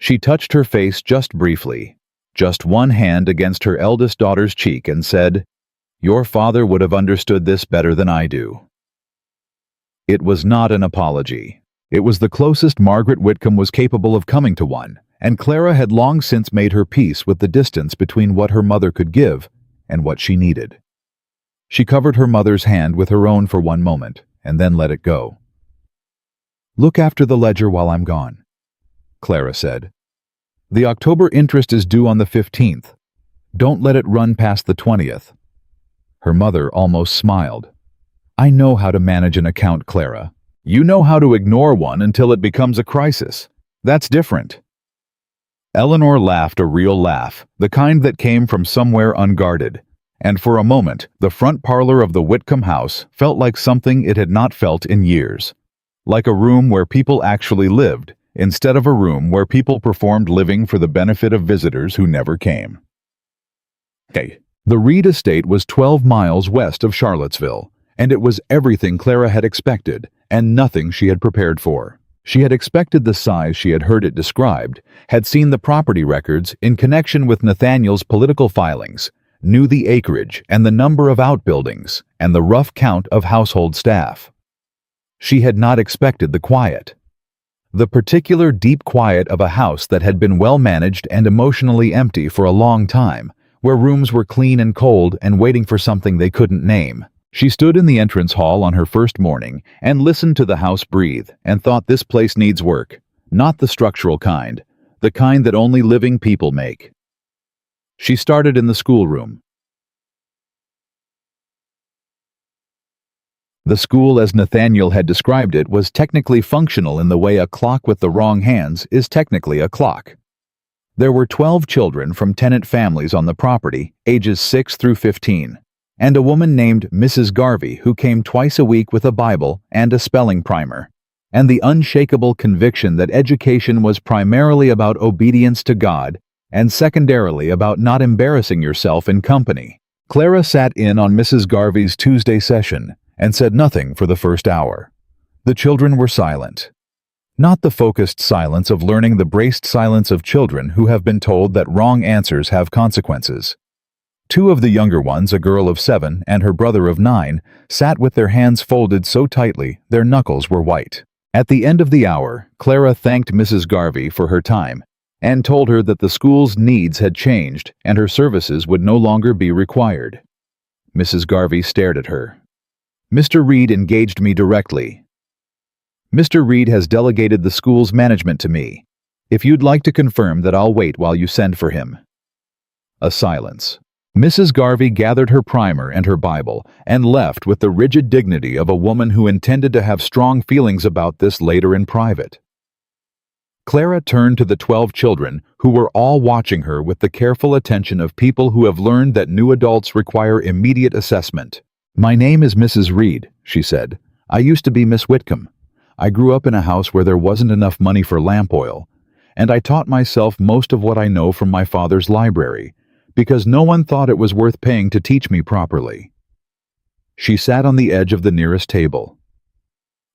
She touched her face just briefly, just one hand against her eldest daughter's cheek, and said, "Your father would have understood this better than I do." It was not an apology. It was the closest Margaret Whitcomb was capable of coming to one, and Clara had long since made her peace with the distance between what her mother could give and what she needed. She covered her mother's hand with her own for one moment, and then let it go. "Look after the ledger while I'm gone," Clara said. "The October interest is due on the 15th. Don't let it run past the 20th. Her mother almost smiled. "I know how to manage an account, Clara. You know how to ignore one until it becomes a crisis. That's different." Eleanor laughed a real laugh, the kind that came from somewhere unguarded, and for a moment the front parlor of the Whitcomb house felt like something it had not felt in years. Like a room where people actually lived, instead of a room where people performed living for the benefit of visitors who never came. The Reed estate was 12 miles west of Charlottesville, and it was everything Clara had expected, and nothing she had prepared for. She had expected the size she had heard it described, had seen the property records in connection with Nathaniel's political filings, knew the acreage and the number of outbuildings, and the rough count of household staff. She had not expected the quiet. The particular deep quiet of a house that had been well managed and emotionally empty for a long time, where rooms were clean and cold and waiting for something they couldn't name. She stood in the entrance hall on her first morning and listened to the house breathe and thought, this place needs work, not the structural kind, the kind that only living people make. She started in the schoolroom. The school, as Nathaniel had described it, was technically functional in the way a clock with the wrong hands is technically a clock. There were 12 children from tenant families on the property, ages 6 through 15. And a woman named Mrs. Garvey who came twice a week with a Bible and a spelling primer, and the unshakable conviction that education was primarily about obedience to God and secondarily about not embarrassing yourself in company. Clara sat in on Mrs. Garvey's Tuesday session and said nothing for the first hour. The children were silent. Not the focused silence of learning, the braced silence of children who have been told that wrong answers have consequences. Two of the younger ones, a girl of 7 and her brother of 9, sat with their hands folded so tightly their knuckles were white. At the end of the hour, Clara thanked Mrs. Garvey for her time and told her that the school's needs had changed and her services would no longer be required. Mrs. Garvey stared at her. "Mr. Reed engaged me directly. Mr. Reed has delegated the school's management to me. If you'd like to confirm that, I'll wait while you send for him." A silence. Mrs. Garvey gathered her primer and her Bible and left with the rigid dignity of a woman who intended to have strong feelings about this later in private. Clara turned to the 12 children who were all watching her with the careful attention of people who have learned that new adults require immediate assessment. "My name is Mrs. Reed," she said. "I used to be Miss Whitcomb. I grew up in a house where there wasn't enough money for lamp oil, and I taught myself most of what I know from my father's library, because no one thought it was worth paying to teach me properly." She sat on the edge of the nearest table.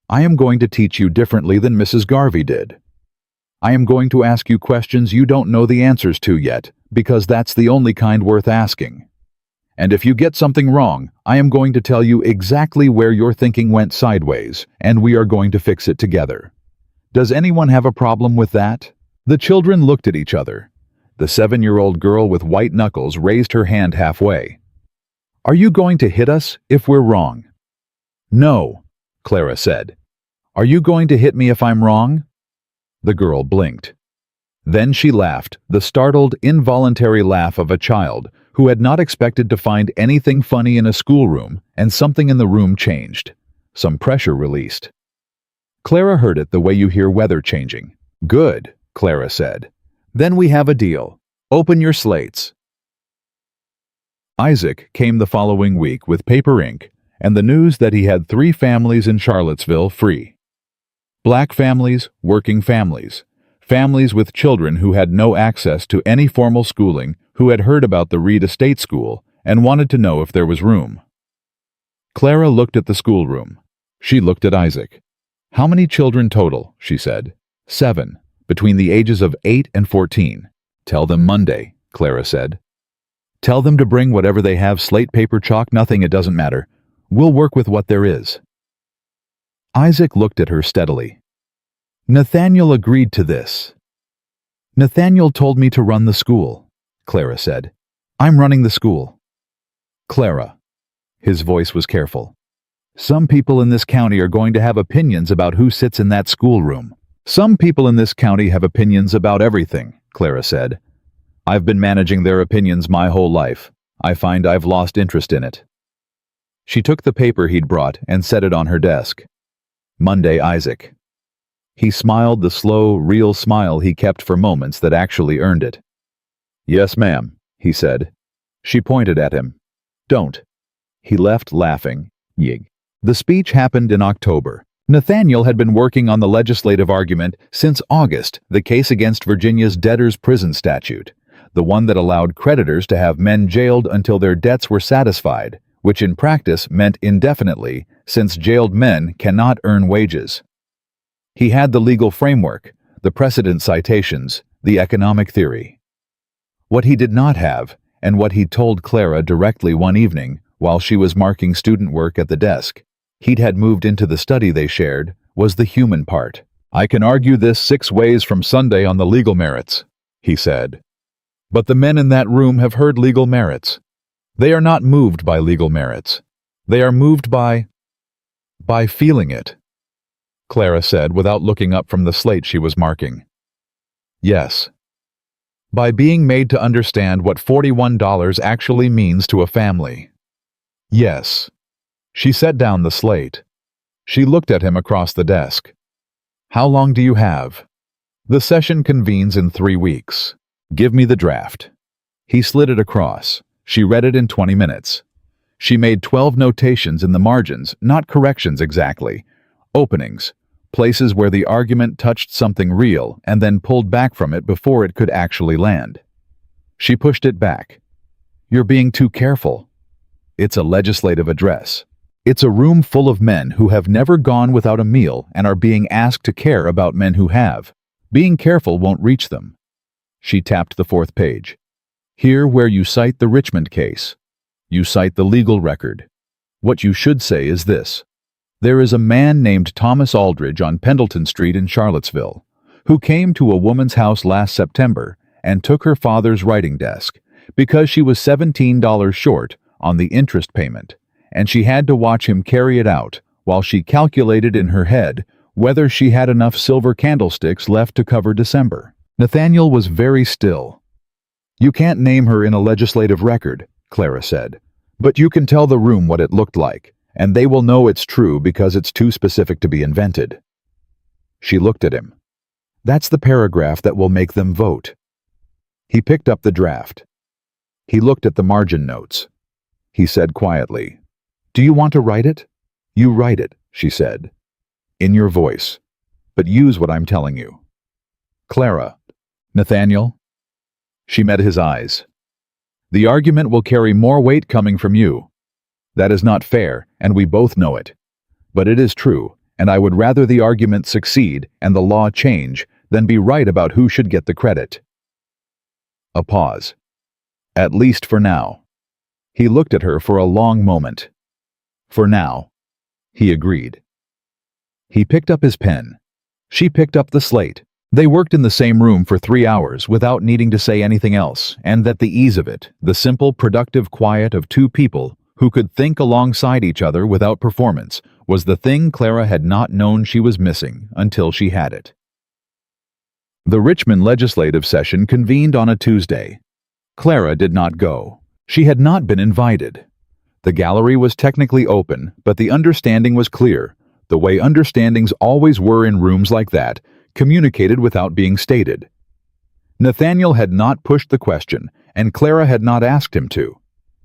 "I am going to teach you differently than Mrs. Garvey did. I am going to ask you questions you don't know the answers to yet, because that's the only kind worth asking. And if you get something wrong, I am going to tell you exactly where your thinking went sideways, and we are going to fix it together. Does anyone have a problem with that?" The children looked at each other. The 7-year-old girl with white knuckles raised her hand halfway. "Are you going to hit us if we're wrong?" "No," Clara said. "Are you going to hit me if I'm wrong?" The girl blinked. Then she laughed, the startled, involuntary laugh of a child who had not expected to find anything funny in a schoolroom, and something in the room changed. Some pressure released. Clara heard it the way you hear weather changing. "Good," Clara said. "Then we have a deal. Open your slates." Isaac came the following week with paper ink and the news that he had 3 families in Charlottesville free. Black families, working families, families with children who had no access to any formal schooling, who had heard about the Reed Estate School and wanted to know if there was room. Clara looked at the schoolroom. She looked at Isaac. "How many children total?" she said. 7. between the ages of 8 and 14. Tell them Monday, Clara said. Tell them to bring whatever they have, slate, paper, chalk, nothing, it doesn't matter. We'll work with what there is. Isaac looked at her steadily. Nathaniel agreed to this. Nathaniel told me to run the school, Clara said. I'm running the school. Clara. His voice was careful. Some people in this county are going to have opinions about who sits in that schoolroom. Some people in this county have opinions about everything, Clara said. I've been managing their opinions my whole life. I find I've lost interest in it. She took the paper he'd brought and set it on her desk. Monday, Isaac. He smiled the slow, real smile he kept for moments that actually earned it. Yes, ma'am, he said. She pointed at him. Don't. He left laughing. Yig. The speech happened in October. Nathaniel had been working on the legislative argument since August, the case against Virginia's debtors' prison statute, the one that allowed creditors to have men jailed until their debts were satisfied, which in practice meant indefinitely, since jailed men cannot earn wages. He had the legal framework, the precedent citations, the economic theory. What he did not have, and what he'd told Clara directly one evening while she was marking student work at the desk, he'd had moved into the study they shared, was the human part. I can argue this 6 ways from Sunday on the legal merits, he said. But the men in that room have heard legal merits. They are not moved by legal merits. They are moved by feeling it, Clara said without looking up from the slate she was marking. Yes. By being made to understand what $41 actually means to a family. Yes. She set down the slate. She looked at him across the desk. How long do you have? The session convenes in 3 weeks. Give me the draft. He slid it across. She read it in 20 minutes. She made 12 notations in the margins, not corrections exactly. Openings, places where the argument touched something real and then pulled back from it before it could actually land. She pushed it back. You're being too careful. It's a legislative address. It's a room full of men who have never gone without a meal and are being asked to care about men who have. Being careful won't reach them. She tapped the 4th page. Here where you cite the Richmond case. You cite the legal record. What you should say is this. There is a man named Thomas Aldridge on Pendleton Street in Charlottesville, who came to a woman's house last September and took her father's writing desk because she was $17 short on the interest payment, and she had to watch him carry it out while she calculated in her head whether she had enough silver candlesticks left to cover December. Nathaniel was very still. You can't name her in a legislative record, Clara said, but you can tell the room what it looked like, and they will know it's true because it's too specific to be invented. She looked at him. That's the paragraph that will make them vote. He picked up the draft. He looked at the margin notes. He said quietly, Do you want to write it? You write it, she said. In your voice. But use what I'm telling you. Clara. Nathaniel. She met his eyes. The argument will carry more weight coming from you. That is not fair, and we both know it. But it is true, and I would rather the argument succeed and the law change than be right about who should get the credit. A pause. At least for now. He looked at her for a long moment. For now. He agreed. He picked up his pen. She picked up the slate. They worked in the same room for 3 hours without needing to say anything else, and at the ease of it, the simple, productive quiet of 2 people who could think alongside each other without performance, was the thing Clara had not known she was missing until she had it. The Richmond legislative session convened on a Tuesday. Clara did not go. She had not been invited. The gallery was technically open, but the understanding was clear, the way understandings always were in rooms like that, communicated without being stated. Nathaniel had not pushed the question, and Clara had not asked him to.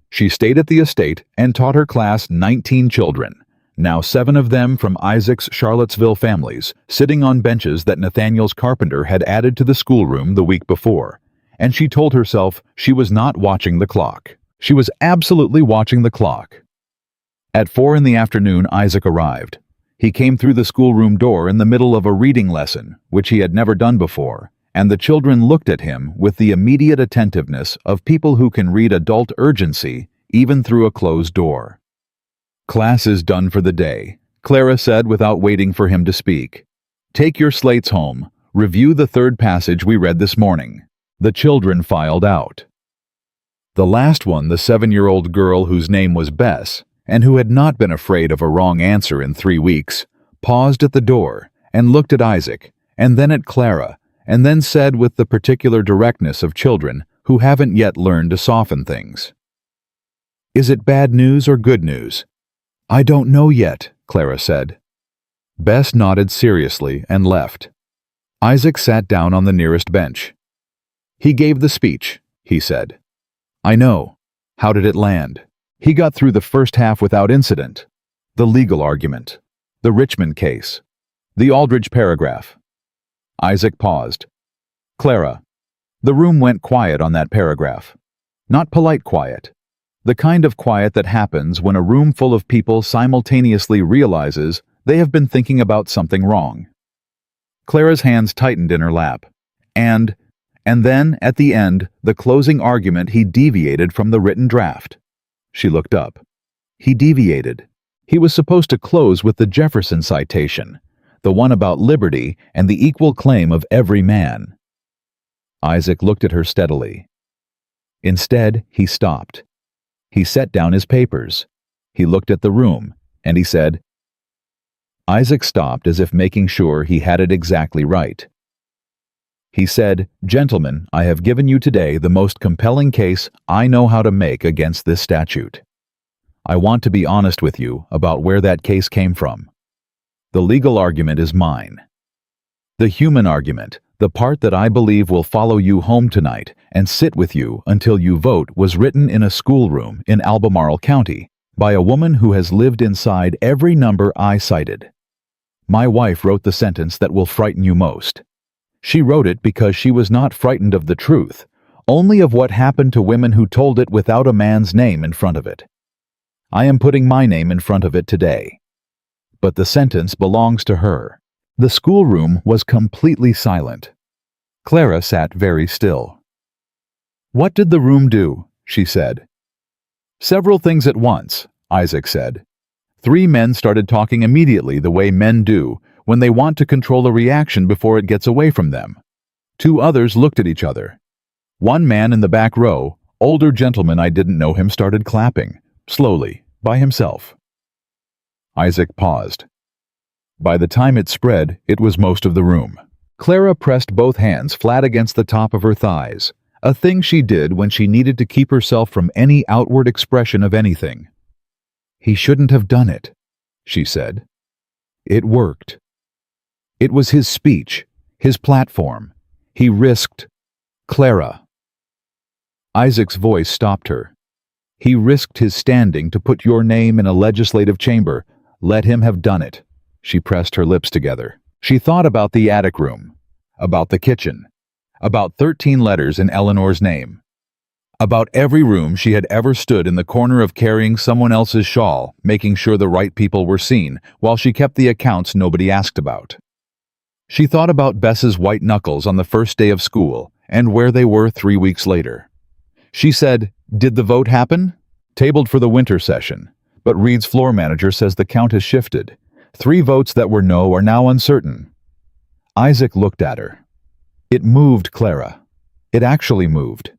She stayed at the estate and taught her class 19 children, now 7 of them from Isaac's Charlottesville families, sitting on benches that Nathaniel's carpenter had added to the schoolroom the week before, and she told herself she was not watching the clock. She was absolutely watching the clock. At 4 in the afternoon, Isaac arrived. He came through the schoolroom door in the middle of a reading lesson, which he had never done before, and the children looked at him with the immediate attentiveness of people who can read adult urgency even through a closed door. "Class is done for the day," Clara said without waiting for him to speak. "Take your slates home. Review the third passage we read this morning." The children filed out. The last one, the 7-year-old girl whose name was Bess, and who had not been afraid of a wrong answer in 3 weeks, paused at the door and looked at Isaac, and then at Clara, and then said with the particular directness of children who haven't yet learned to soften things, "Is it bad news or good news?" "I don't know yet," Clara said. Bess nodded seriously and left. Isaac sat down on the nearest bench. "He gave the speech," he said. "I know. How did it land?" "He got through the first half without incident. The legal argument. The Richmond case. The Aldridge paragraph." Isaac paused. "Clara, the room went quiet on that paragraph. Not polite quiet. The kind of quiet that happens when a room full of people simultaneously realizes they have been thinking about something wrong." Clara's hands tightened in her lap. And then, at the end, the closing argument, he deviated from the written draft. She looked up. He deviated. He was supposed to close with the Jefferson citation, the one about liberty and the equal claim of every man. Isaac looked at her steadily. Instead, he stopped. He set down his papers. He looked at the room, and he said, Isaac stopped as if making sure he had it exactly right. He said, "Gentlemen, I have given you today the most compelling case I know how to make against this statute. I want to be honest with you about where that case came from. The legal argument is mine. The human argument, the part that I believe will follow you home tonight and sit with you until you vote, was written in a schoolroom in Albemarle County by a woman who has lived inside every number I cited. My wife wrote the sentence that will frighten you most. She wrote it because she was not frightened of the truth, only of what happened to women who told it without a man's name in front of it. I am putting my name in front of it today. But the sentence belongs to her." The schoolroom was completely silent. Clara sat very still. "What did the room do?" she said. "Several things at once," Isaac said. 3 men started talking immediately the way men do when they want to control a reaction before it gets away from them. 2 others looked at each other. One man in the back row, older gentleman, I didn't know him, started clapping, slowly, by himself. Isaac paused. By the time it spread, it was most of the room. Clara pressed both hands flat against the top of her thighs, a thing she did when she needed to keep herself from any outward expression of anything. "He shouldn't have done it," she said. It worked. It was his speech, his platform. He risked. "Clara." Isaac's voice stopped her. "He risked his standing to put your name in a legislative chamber. Let him have done it." She pressed her lips together. She thought about the attic room, about the kitchen, about 13 letters in Eleanor's name, about every room she had ever stood in the corner of carrying someone else's shawl, making sure the right people were seen, while she kept the accounts nobody asked about. She thought about Bess's white knuckles on the first day of school and where they were 3 weeks later. She said, "Did the vote happen?" "Tabled for the winter session, but Reed's floor manager says the count has shifted. 3 votes that were no are now uncertain." Isaac looked at her. It moved Clara. It actually moved.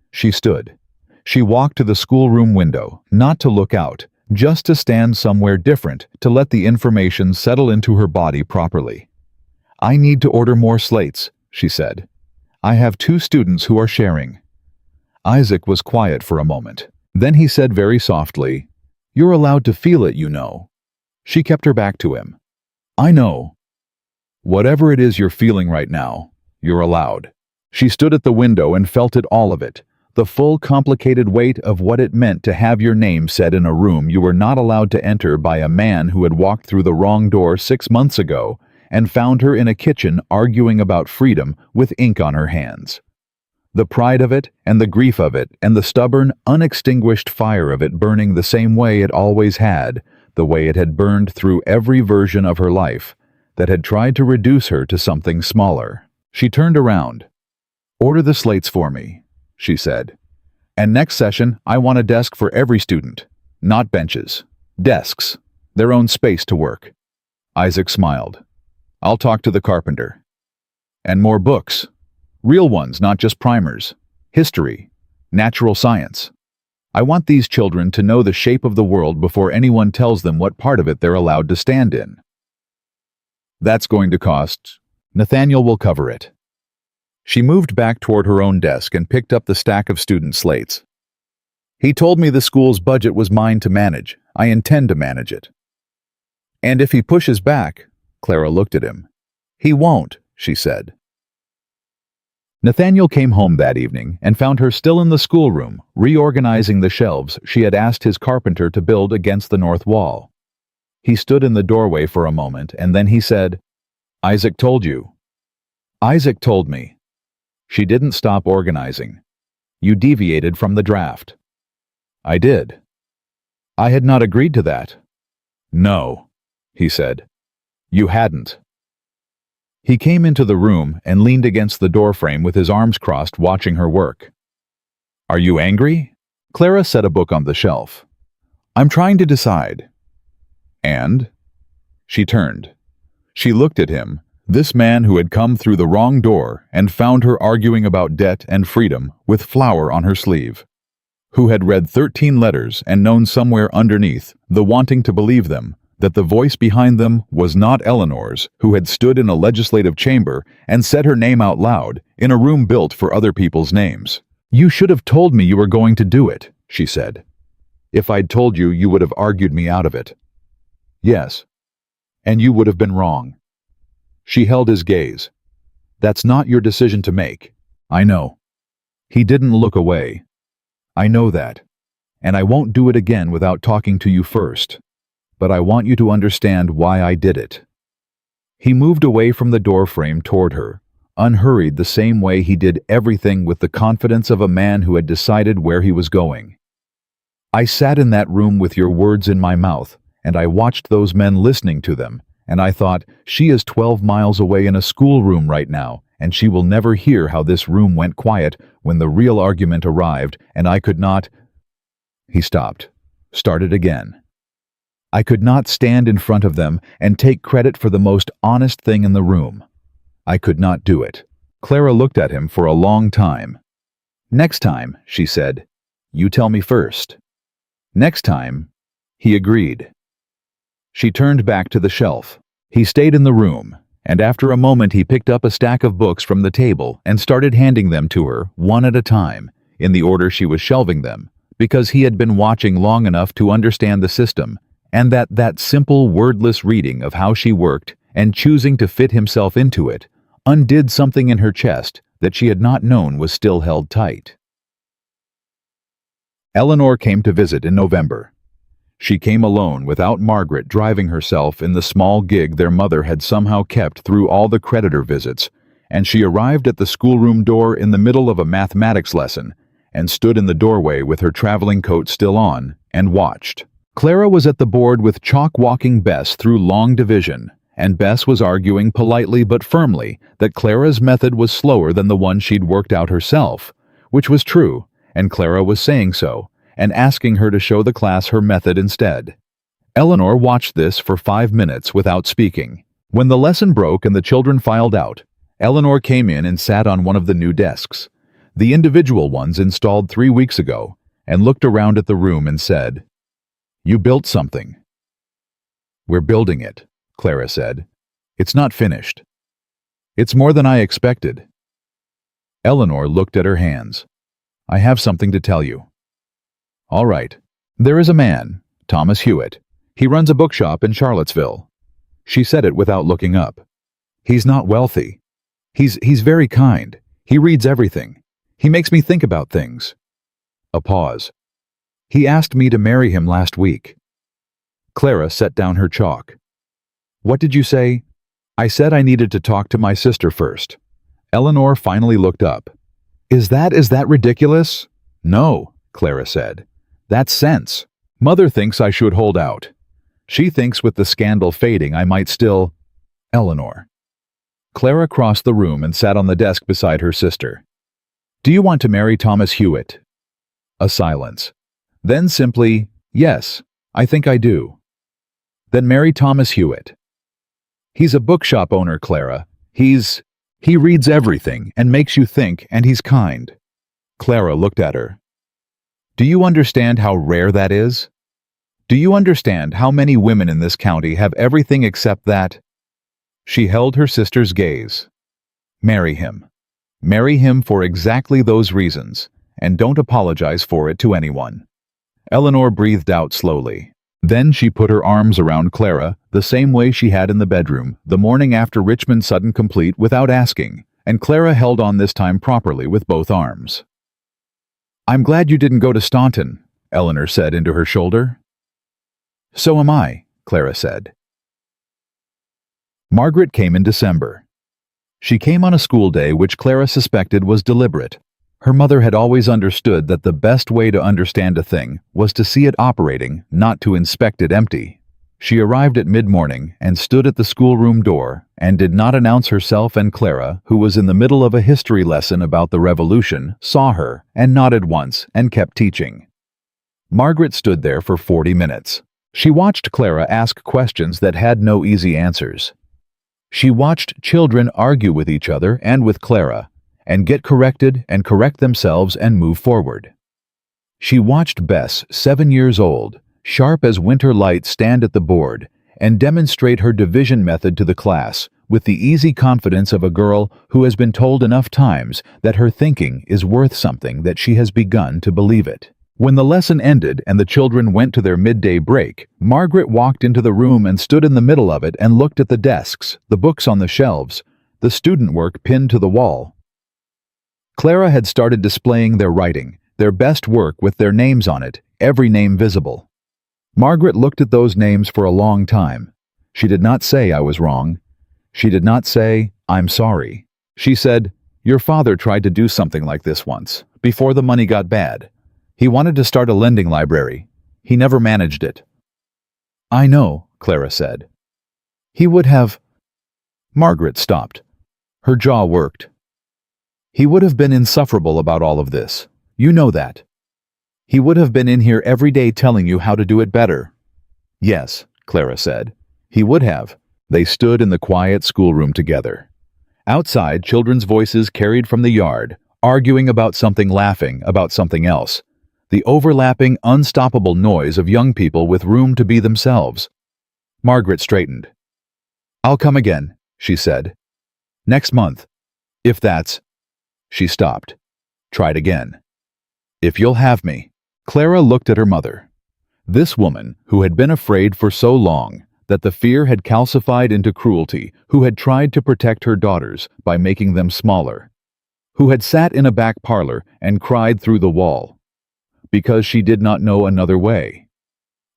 She stood. She walked to the schoolroom window, not to look out, just to stand somewhere different to let the information settle into her body properly. "I need to order more slates," she said. "I have 2 students who are sharing." Isaac was quiet for a moment. Then he said very softly, "You're allowed to feel it, you know." She kept her back to him. "I know. Whatever it is you're feeling right now, you're allowed." She stood at the window and felt it, all of it, the full complicated weight of what it meant to have your name said in a room you were not allowed to enter by a man who had walked through the wrong door 6 months ago and found her in a kitchen arguing about freedom with ink on her hands. The pride of it, and the grief of it, and the stubborn, unextinguished fire of it burning the same way it always had, the way it had burned through every version of her life that had tried to reduce her to something smaller. She turned around. "Order the slates for me," she said. "And next session, I want a desk for every student. Not benches. Desks. Their own space to work." Isaac smiled. "I'll talk to the carpenter. And more books. Real ones, not just primers. History. Natural science. I want these children to know the shape of the world before anyone tells them what part of it they're allowed to stand in." "That's going to cost. Nathaniel will cover it." She moved back toward her own desk and picked up the stack of student slates. "He told me the school's budget was mine to manage. I intend to manage it." "And if he pushes back," Clara looked at him. "He won't," she said. Nathaniel came home that evening and found her still in the schoolroom, reorganizing the shelves she had asked his carpenter to build against the north wall. He stood in the doorway for a moment, and then he said, "Isaac told you." "Isaac told me." She didn't stop organizing. "You deviated from the draft." "I did." "I had not agreed to that." "No," he said. "You hadn't." He came into the room and leaned against the doorframe with his arms crossed, watching her work. "Are you angry?" Clara set a book on the shelf. "I'm trying to decide." "And?" She turned. She looked at him, this man who had come through the wrong door and found her arguing about debt and freedom with flower on her sleeve, who had read 13 letters and known somewhere underneath the wanting to believe them that the voice behind them was not Eleanor's, who had stood in a legislative chamber and said her name out loud in a room built for other people's names. "You should have told me you were going to do it," she said. "If I'd told you, you would have argued me out of it." "Yes. And you would have been wrong." She held his gaze. "That's not your decision to make. I know." He didn't look away. "I know that. And I won't do it again without talking to you first. But I want you to understand why I did it." He moved away from the doorframe toward her, unhurried the same way he did everything with the confidence of a man who had decided where he was going. "I sat in that room with your words in my mouth, and I watched those men listening to them, and I thought, she is 12 miles away in a schoolroom right now, and she will never hear how this room went quiet when the real argument arrived, and I could not—" He stopped, started again. "I could not stand in front of them and take credit for the most honest thing in the room. I could not do it." Clara looked at him for a long time. "Next time," she said, "you tell me first." "Next time," he agreed. She turned back to the shelf. He stayed in the room, and after a moment he picked up a stack of books from the table and started handing them to her, one at a time, in the order she was shelving them, because he had been watching long enough to understand the system, and that simple, wordless reading of how she worked and choosing to fit himself into it undid something in her chest that she had not known was still held tight. Eleanor came to visit in November. She came alone without Margaret driving herself in the small gig their mother had somehow kept through all the creditor visits, and she arrived at the schoolroom door in the middle of a mathematics lesson and stood in the doorway with her traveling coat still on and watched. Clara was at the board with Chalk walking Bess through long division, and Bess was arguing politely but firmly that Clara's method was slower than the one she'd worked out herself, which was true, and Clara was saying so, and asking her to show the class her method instead. Eleanor watched this for 5 minutes without speaking. When the lesson broke and the children filed out, Eleanor came in and sat on one of the new desks, the individual ones installed 3 weeks ago, and looked around at the room and said, "You built something." "We're building it," Clara said. "It's not finished." "It's more than I expected." Eleanor looked at her hands. "I have something to tell you." "All right. There is a man, Thomas Hewitt. He runs a bookshop in Charlottesville." She said it without looking up. "He's not wealthy. He's very kind. He reads everything. He makes me think about things." A pause. "He asked me to marry him last week." Clara set down her chalk. "What did you say?" "I said I needed to talk to my sister first." Eleanor finally looked up. Is that ridiculous?" "No," Clara said. "That's sense. Mother thinks I should hold out." She thinks with the scandal fading I might still... Eleanor. Clara crossed the room and sat on the desk beside her sister. Do you want to marry Thomas Hewitt? A silence. Then simply, yes, I think I do. Then marry Thomas Hewitt. He's a bookshop owner, Clara. He reads everything and makes you think, and he's kind. Clara looked at her. Do you understand how rare that is? Do you understand how many women in this county have everything except that? She held her sister's gaze. Marry him. Marry him for exactly those reasons, and don't apologize for it to anyone. Eleanor breathed out slowly. Then she put her arms around Clara, the same way she had in the bedroom, the morning after Richmond's sudden complete, without asking, and Clara held on this time properly with both arms. I'm glad you didn't go to Staunton, Eleanor said into her shoulder. So am I, Clara said. Margaret came in December. She came on a school day which Clara suspected was deliberate. Her mother had always understood that the best way to understand a thing was to see it operating, not to inspect it empty. She arrived at mid-morning and stood at the schoolroom door and did not announce herself, and Clara, who was in the middle of a history lesson about the Revolution, saw her and nodded once and kept teaching. Margaret stood there for 40 minutes. She watched Clara ask questions that had no easy answers. She watched children argue with each other and with Clara, and get corrected and correct themselves and move forward. She watched Bess, 7 years old, sharp as winter light, stand at the board and demonstrate her division method to the class with the easy confidence of a girl who has been told enough times that her thinking is worth something that she has begun to believe it. When the lesson ended and the children went to their midday break, Margaret walked into the room and stood in the middle of it and looked at the desks, the books on the shelves, the student work pinned to the wall. Clara had started displaying their writing, their best work with their names on it, every name visible. Margaret looked at those names for a long time. She did not say, I was wrong. She did not say, I'm sorry. She said, your father tried to do something like this once, before the money got bad. He wanted to start a lending library. He never managed it. I know, Clara said. He would have... Margaret stopped. Her jaw worked. He would have been insufferable about all of this. You know that. He would have been in here every day telling you how to do it better. Yes, Clara said. He would have. They stood in the quiet schoolroom together. Outside, children's voices carried from the yard, arguing about something, laughing about something else. The overlapping, unstoppable noise of young people with room to be themselves. Margaret straightened. I'll come again, she said. Next month. If that's... She stopped. Tried again. If you'll have me. Clara looked at her mother. This woman, who had been afraid for so long that the fear had calcified into cruelty, who had tried to protect her daughters by making them smaller, who had sat in a back parlor and cried through the wall, because she did not know another way,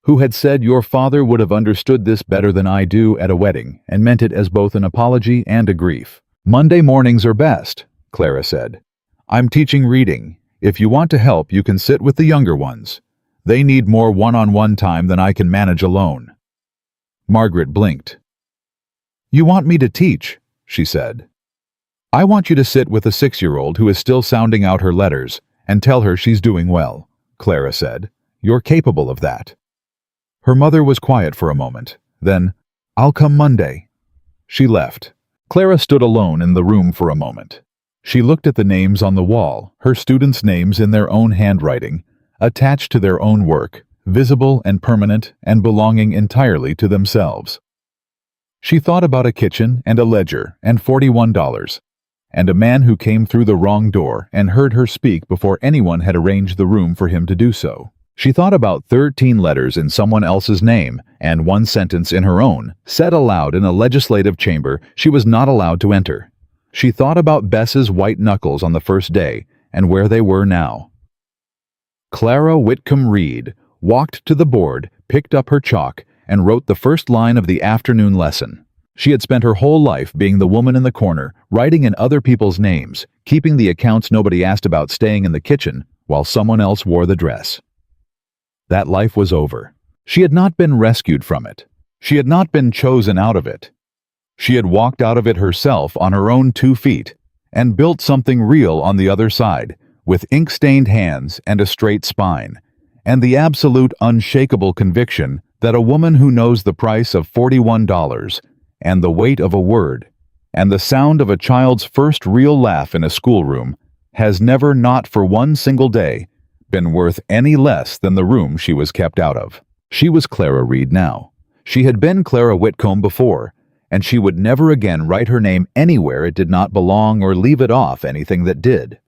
who had said your father would have understood this better than I do at a wedding and meant it as both an apology and a grief. Monday mornings are best, Clara said. I'm teaching reading. If you want to help, you can sit with the younger ones. They need more one-on-one time than I can manage alone. Margaret blinked. You want me to teach, she said. I want you to sit with a 6-year-old who is still sounding out her letters and tell her she's doing well, Clara said. You're capable of that. Her mother was quiet for a moment. Then, I'll come Monday. She left. Clara stood alone in the room for a moment. She looked at the names on the wall, her students' names in their own handwriting, attached to their own work, visible and permanent and belonging entirely to themselves. She thought about a kitchen and a ledger and $41, and a man who came through the wrong door and heard her speak before anyone had arranged the room for him to do so. She thought about 13 letters in someone else's name and 1 sentence in her own, said aloud in a legislative chamber she was not allowed to enter. She thought about Bess's white knuckles on the first day and where they were now. Clara Whitcomb Reed walked to the board, picked up her chalk, and wrote the first line of the afternoon lesson. She had spent her whole life being the woman in the corner, writing in other people's names, keeping the accounts nobody asked about, staying in the kitchen while someone else wore the dress. That life was over. She had not been rescued from it. She had not been chosen out of it. She had walked out of it herself on her own 2 feet and built something real on the other side, with ink-stained hands and a straight spine, and the absolute unshakable conviction that a woman who knows the price of $41 and the weight of a word and the sound of a child's first real laugh in a schoolroom has never, not for one single day, been worth any less than the room she was kept out of. She was Clara Reed now. She had been Clara Whitcomb before, and she would never again write her name anywhere it did not belong or leave it off anything that did.